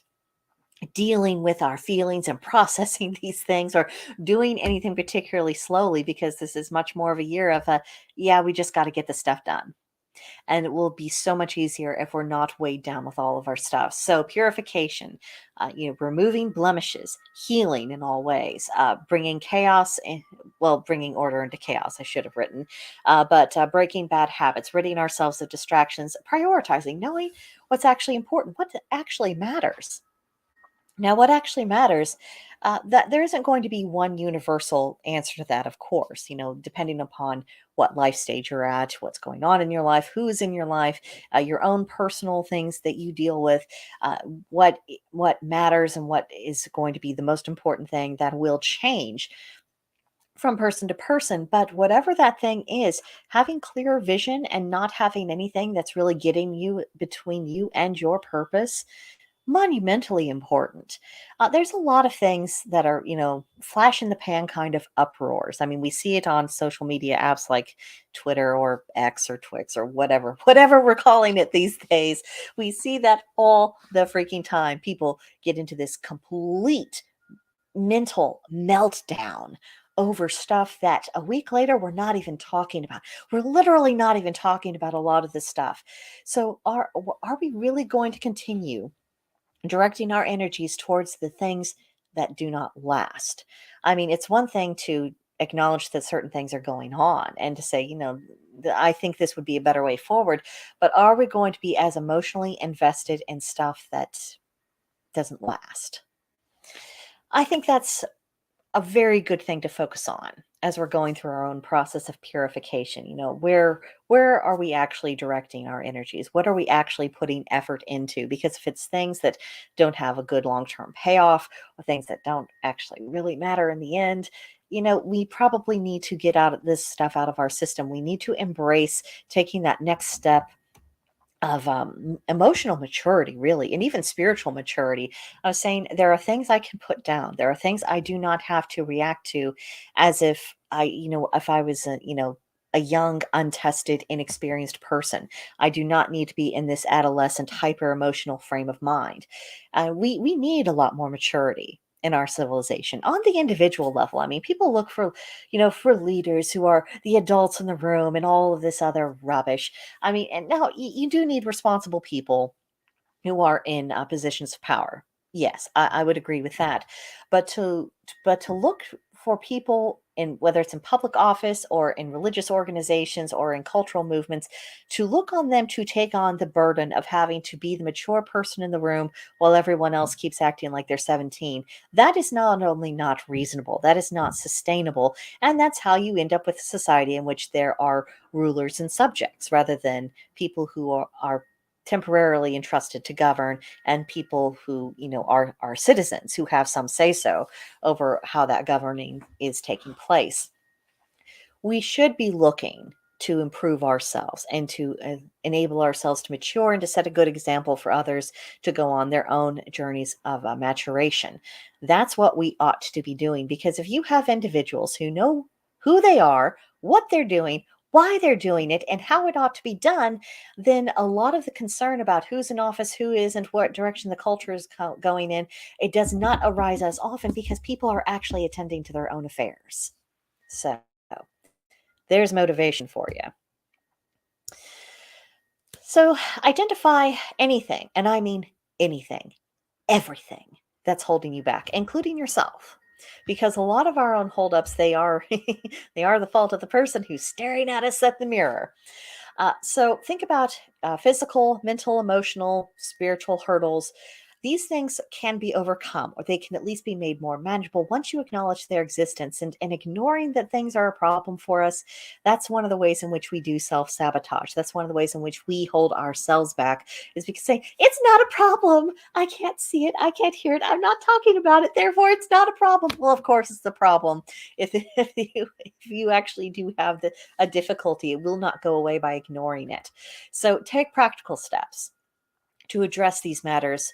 dealing with our feelings and processing these things, or doing anything particularly slowly, because this is much more of a year of yeah, we just got to get the stuff done. And it will be so much easier if we're not weighed down with all of our stuff. So purification, removing blemishes, healing in all ways, bringing chaos in, well, bringing order into chaos, I should have written, but breaking bad habits, ridding ourselves of distractions, prioritizing, knowing what's actually important, what actually matters. Now, what actually matters, that there isn't going to be one universal answer to that, of course, depending upon what life stage you're at, what's going on in your life, who's in your life, your own personal things that you deal with, what matters and what is going to be the most important thing, that will change from person to person. But whatever that thing is, having clear vision and not having anything that's really getting you between you and your purpose, monumentally important. There's a lot of things that are, flash in the pan kind of uproars. I mean, we see it on social media apps like Twitter or X or Twix or whatever we're calling it these days. We see that all the freaking time. People get into this complete mental meltdown over stuff that a week later we're not even talking about. We're literally not even talking about a lot of this stuff. So are we really going to continue directing our energies towards the things that do not last? I mean, it's one thing to acknowledge that certain things are going on and to say, I think this would be a better way forward, but are we going to be as emotionally invested in stuff that doesn't last? I think that's a very good thing to focus on as we're going through our own process of purification. Where are we actually directing our energies? What are we actually putting effort into? Because if it's things that don't have a good long-term payoff, or things that don't actually really matter in the end, we probably need to get out of this stuff out of our system. We need to embrace taking that next step of emotional maturity, really, and even spiritual maturity. I was saying there are things I can put down. There are things I do not have to react to as if if I was, a young, untested, inexperienced person. I do not need to be in this adolescent, hyper emotional frame of mind. We need a lot more maturity in our civilization on the individual level. I mean, people look for, for leaders who are the adults in the room and all of this other rubbish. I mean, and now you do need responsible people who are in positions of power. Yes, I would agree with that. But to look for people in, whether it's in public office or in religious organizations or in cultural movements, to look on them to take on the burden of having to be the mature person in the room while everyone else keeps acting like they're 17, that is not only not reasonable, that is not sustainable. And that's how you end up with a society in which there are rulers and subjects rather than people who are temporarily entrusted to govern, and people who are citizens who have some say so over how that governing is taking place. We should be looking to improve ourselves and to enable ourselves to mature and to set a good example for others to go on their own journeys of maturation. That's what we ought to be doing, because if you have individuals who know who they are, what they're doing, why they're doing it, and how it ought to be done, then a lot of the concern about who's in office, who isn't, what direction the culture is going in, it does not arise as often because people are actually attending to their own affairs. So there's motivation for you. So identify anything, and I mean anything, everything that's holding you back, including yourself. Because a lot of our own holdups, they are they are the fault of the person who's staring at us at the mirror. So think about physical, mental, emotional, spiritual hurdles. These things can be overcome, or they can at least be made more manageable once you acknowledge their existence. And ignoring that things are a problem for us, that's one of the ways in which we do self sabotage. That's one of the ways in which we hold ourselves back, is because saying, it's not a problem. I can't see it. I can't hear it. I'm not talking about it. Therefore, it's not a problem. Well, of course, it's a problem. If you actually do have a difficulty, it will not go away by ignoring it. So take practical steps to address these matters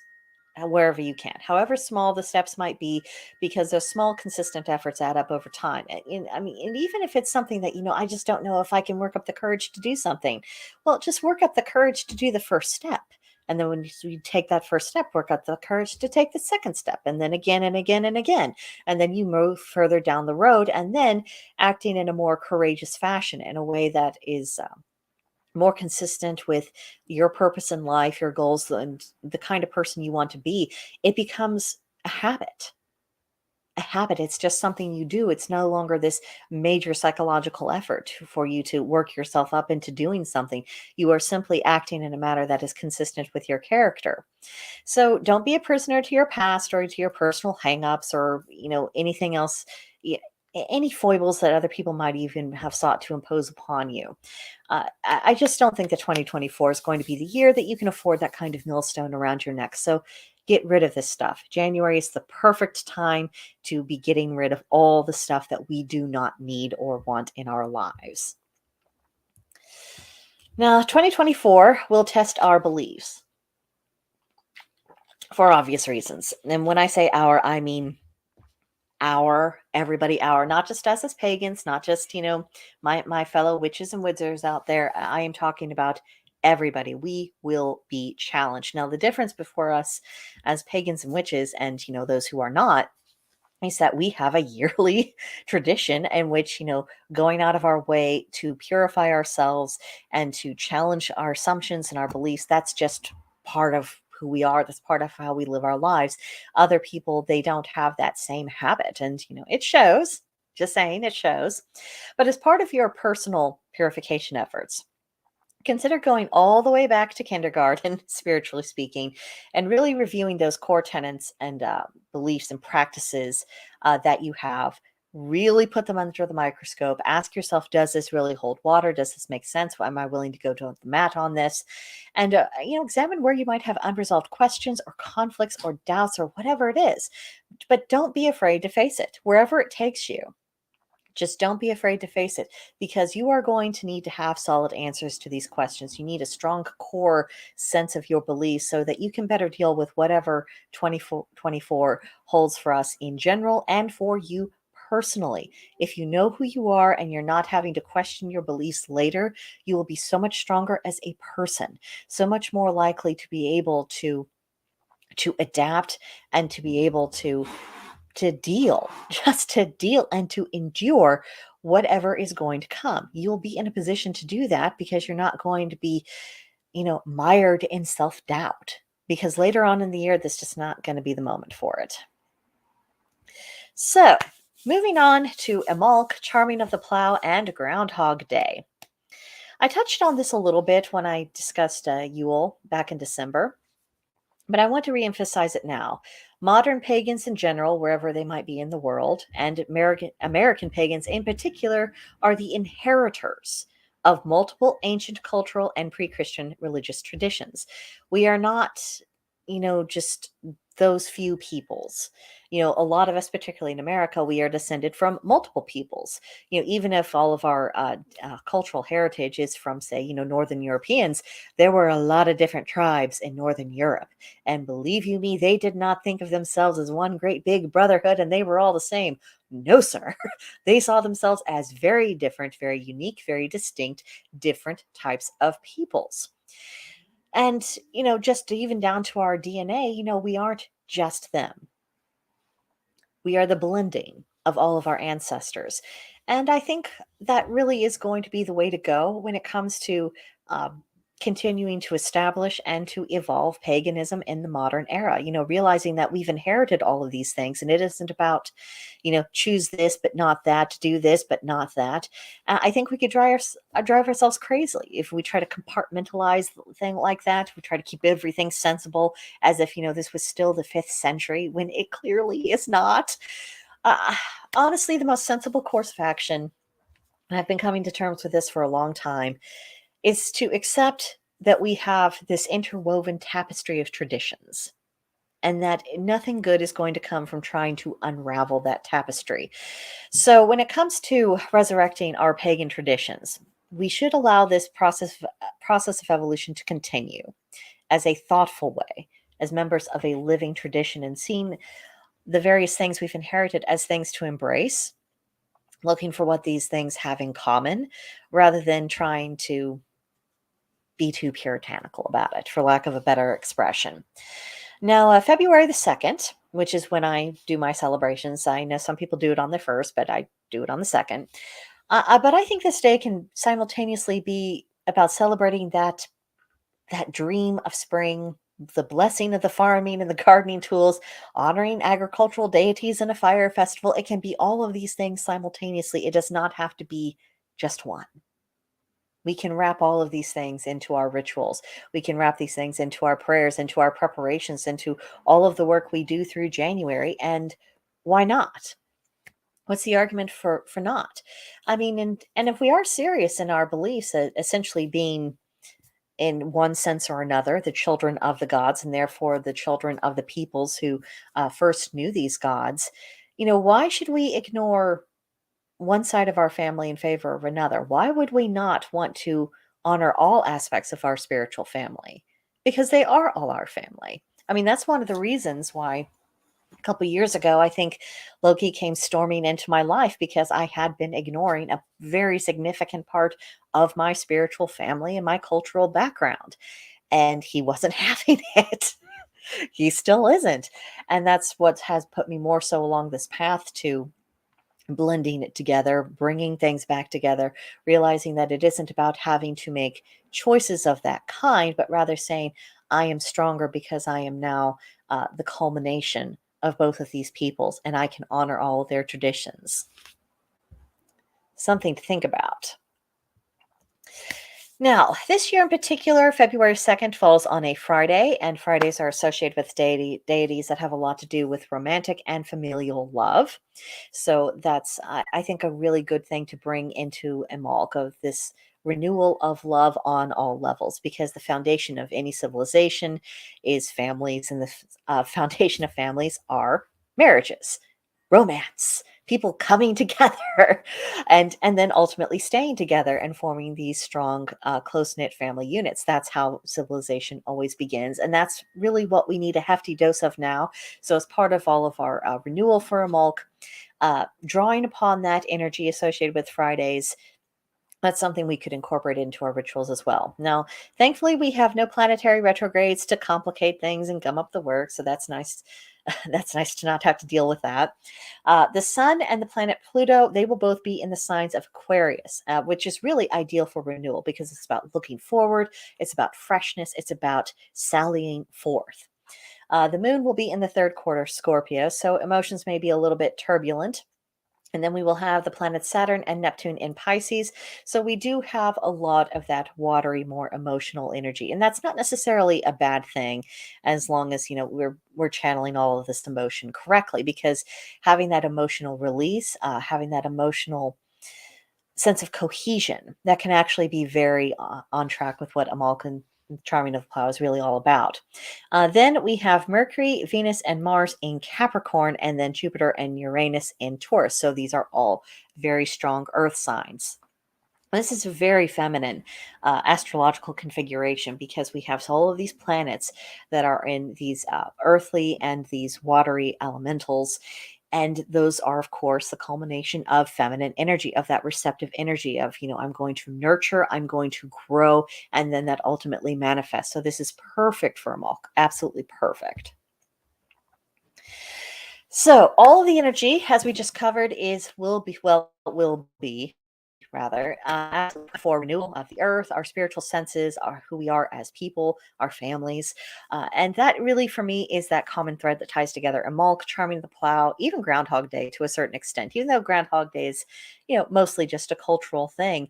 wherever you can, however small the steps might be, because those small, consistent efforts add up over time. I mean, and even if it's something that, I just don't know if I can work up the courage to do something, well, just work up the courage to do the first step. And then when you take that first step, work up the courage to take the second step, and then again and again and again. And then you move further down the road, and then acting in a more courageous fashion, in a way that is more consistent with your purpose in life, your goals, and the kind of person you want to be. It becomes a habit. A habit. It's just something you do. It's no longer this major psychological effort for you to work yourself up into doing something. You are simply acting in a manner that is consistent with your character. So don't be a prisoner to your past or to your personal hangups, or anything else, any foibles that other people might even have sought to impose upon you. I just don't think that 2024 is going to be the year that you can afford that kind of millstone around your neck. So get rid of this stuff. January is the perfect time to be getting rid of all the stuff that we do not need or want in our lives. Now, 2024 will test our beliefs for obvious reasons. And when I say our, I mean everybody, not just us as pagans, not just, my fellow witches and wizards out there. I am talking about everybody. We will be challenged. Now, the difference before us as pagans and witches and, those who are not, is that we have a yearly tradition in which, going out of our way to purify ourselves and to challenge our assumptions and our beliefs, that's just part of who we are. That's part of how we live our lives. Other people, they don't have that same habit. And, it shows, just saying, it shows. But as part of your personal purification efforts, consider going all the way back to kindergarten, spiritually speaking, and really reviewing those core tenets and beliefs and practices that you have. Really put them under the microscope. Ask yourself, does this really hold water? Does this make sense? Am I willing to go to the mat on this? And, examine where you might have unresolved questions or conflicts or doubts or whatever it is. But don't be afraid to face it wherever it takes you. Just don't be afraid to face it, because you are going to need to have solid answers to these questions. You need a strong core sense of your beliefs so that you can better deal with whatever 2024 holds for us in general and for you personally. If you know who you are and you're not having to question your beliefs later, you will be so much stronger as a person, so much more likely to be able to adapt and to be able to deal, just to deal and to endure whatever is going to come. You'll be in a position to do that because you're not going to be, mired in self-doubt, because later on in the year this is just not going to be the moment for it. So, moving on to Imbolc, Charming of the Plow, and Groundhog Day. I touched on this a little bit when I discussed Yule back in December, but I want to reemphasize it now. Modern pagans in general, wherever they might be in the world, and American pagans in particular, are the inheritors of multiple ancient cultural and pre-Christian religious traditions. We are not, just those few peoples. A lot of us, particularly in America, we are descended from multiple peoples. Even if all of our cultural heritage is from, say, Northern Europeans, there were a lot of different tribes in Northern Europe. And believe you me, they did not think of themselves as one great big brotherhood and they were all the same. No, sir. They saw themselves as very different, very unique, very distinct, different types of peoples. And, just even down to our DNA, we aren't just them. We are the blending of all of our ancestors. And I think that really is going to be the way to go when it comes to continuing to establish and to evolve paganism in the modern era. Realizing that we've inherited all of these things and it isn't about, choose this but not that, do this but not that. I think we could drive ourselves crazy if we try to compartmentalize the thing like that. We try to keep everything sensible as if, this was still the 5th century when it clearly is not. Uh, Honestly, the most sensible course of action, and I've been coming to terms with this for a long time, is to accept that we have this interwoven tapestry of traditions and that nothing good is going to come from trying to unravel that tapestry. So, when it comes to resurrecting our pagan traditions, we should allow this process of evolution to continue as a thoughtful way, as members of a living tradition, and seeing the various things we've inherited as things to embrace, looking for what these things have in common, rather than trying to be too puritanical about it, for lack of a better expression. Now, February the 2nd, which is when I do my celebrations, I know some people do it on the 1st, but I do it on the 2nd. But I think this day can simultaneously be about celebrating that dream of spring, the blessing of the farming and the gardening tools, honoring agricultural deities and a fire festival. It can be all of these things simultaneously. It does not have to be just one. We can wrap all of these things into our rituals. We can wrap these things into our prayers, into our preparations, into all of the work we do through January. And why not? What's the argument for not? I mean, and if we are serious in our beliefs, essentially being, in one sense or another, the children of the gods, and therefore the children of the peoples who first knew these gods, why should we ignore one side of our family in favor of another? Why would we not want to honor all aspects of our spiritual family? Because they are all our family. I mean, that's one of the reasons why a couple years ago, I think Loki came storming into my life, because I had been ignoring a very significant part of my spiritual family and my cultural background. And he wasn't having it. He still isn't. And that's what has put me more so along this path to blending it together, bringing things back together, realizing that it isn't about having to make choices of that kind, but rather saying, I am stronger because I am now the culmination of both of these peoples, and I can honor all of their traditions. Something to think about. Now, this year in particular, February 2nd falls on a Friday, and Fridays are associated with deities that have a lot to do with romantic and familial love. So that's, I think, a really good thing to bring into Imbolc, of this renewal of love on all levels, because the foundation of any civilization is families, and the foundation of families are marriages, romance, people coming together and then ultimately staying together and forming these strong close-knit family units. That's how civilization always begins, and that's really what we need a hefty dose of now. So as part of all of our renewal for Imbolc, drawing upon that energy associated with Fridays, that's something we could incorporate into our rituals as well. Now, thankfully, we have no planetary retrogrades to complicate things and gum up the works, so that's nice. That's nice to not have to deal with that. The sun and the planet Pluto, they will both be in the signs of Aquarius, which is really ideal for renewal because it's about looking forward, it's about freshness, it's about sallying forth. The moon will be in the third quarter Scorpio, so emotions may be a little bit turbulent. And then we will have the planets Saturn and Neptune in Pisces. So we do have a lot of that watery, more emotional energy. And that's not necessarily a bad thing as long as, we're channeling all of this emotion correctly, because having that emotional release, having that emotional sense of cohesion, that can actually be very on track with what Amalcan Charming of the Plow is really all about. Then we have Mercury, Venus, and Mars in Capricorn, and then Jupiter and Uranus in Taurus. So these are all very strong earth signs. This is a very feminine astrological configuration because we have all of these planets that are in these earthly and these watery elementals. And those are, of course, the culmination of feminine energy, of that receptive energy of, I'm going to nurture, I'm going to grow, and then that ultimately manifests. So this is perfect for Amok, absolutely perfect. So all of the energy, as we just covered, will be rather, for renewal of the earth, our spiritual senses, who we are as people, our families. And that really, for me, is that common thread that ties together Amolk, Charming the Plow, even Groundhog Day to a certain extent, even though Groundhog Day is, mostly just a cultural thing.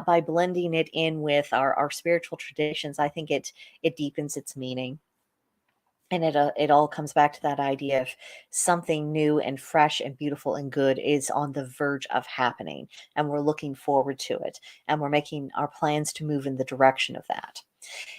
By blending it in with our spiritual traditions, I think it deepens its meaning. And it all comes back to that idea of something new and fresh and beautiful and good is on the verge of happening, and we're looking forward to it, and we're making our plans to move in the direction of that.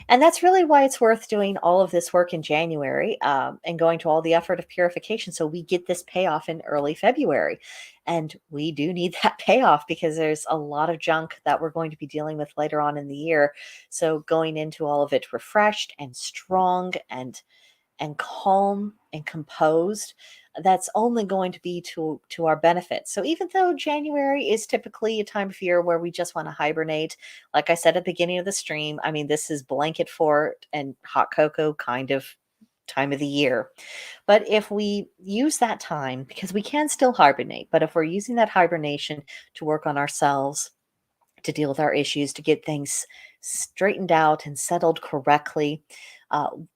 And that's really why it's worth doing all of this work in January, and going to all the effort of purification so we get this payoff in early February. And we do need that payoff because there's a lot of junk that we're going to be dealing with later on in the year. So going into all of it refreshed and strong and calm and composed, that's only going to be to our benefit. So even though January is typically a time of year where we just want to hibernate, like I said at the beginning of the stream, I mean, this is blanket fort and hot cocoa kind of time of the year. But if we use that time, because we can still hibernate, but if we're using that hibernation to work on ourselves, to deal with our issues, to get things straightened out and settled correctly,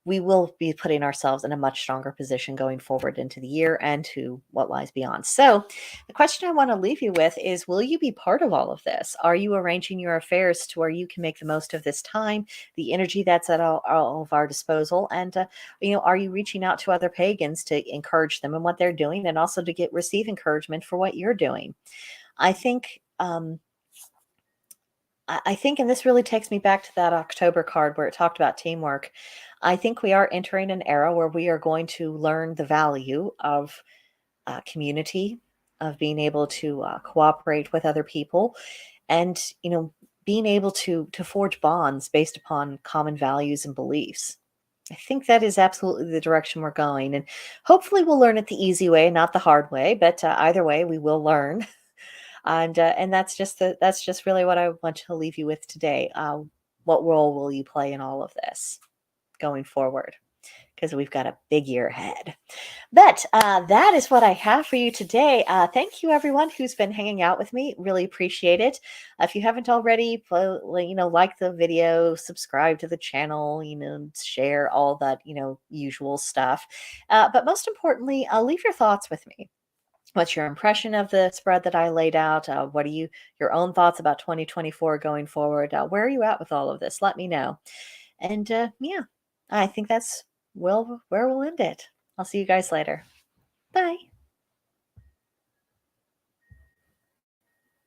we will be putting ourselves in a much stronger position going forward into the year and to what lies beyond. So, the question I want to leave you with is, will you be part of all of this? Are you arranging your affairs to where you can make the most of this time, the energy that's at all of our disposal? And, are you reaching out to other pagans to encourage them in what they're doing and also to receive encouragement for what you're doing? I think. I think, and this really takes me back to that October card where it talked about teamwork. I think we are entering an era where we are going to learn the value of community, of being able to cooperate with other people, and being able to forge bonds based upon common values and beliefs. I think that is absolutely the direction we're going, and hopefully we'll learn it the easy way, not the hard way. But either way, we will learn. And that's just really what I want to leave you with today. What role will you play in all of this going forward? Because we've got a big year ahead. But that is what I have for you today. Thank you, everyone who's been hanging out with me. Really appreciate it. If you haven't already, like the video, subscribe to the channel, share all that, usual stuff. But most importantly, leave your thoughts with me. What's your impression of the spread that I laid out? What are your own thoughts about 2024 going forward? Where are you at with all of this? Let me know. And yeah, I think that's where we'll end it. I'll see you guys later. Bye.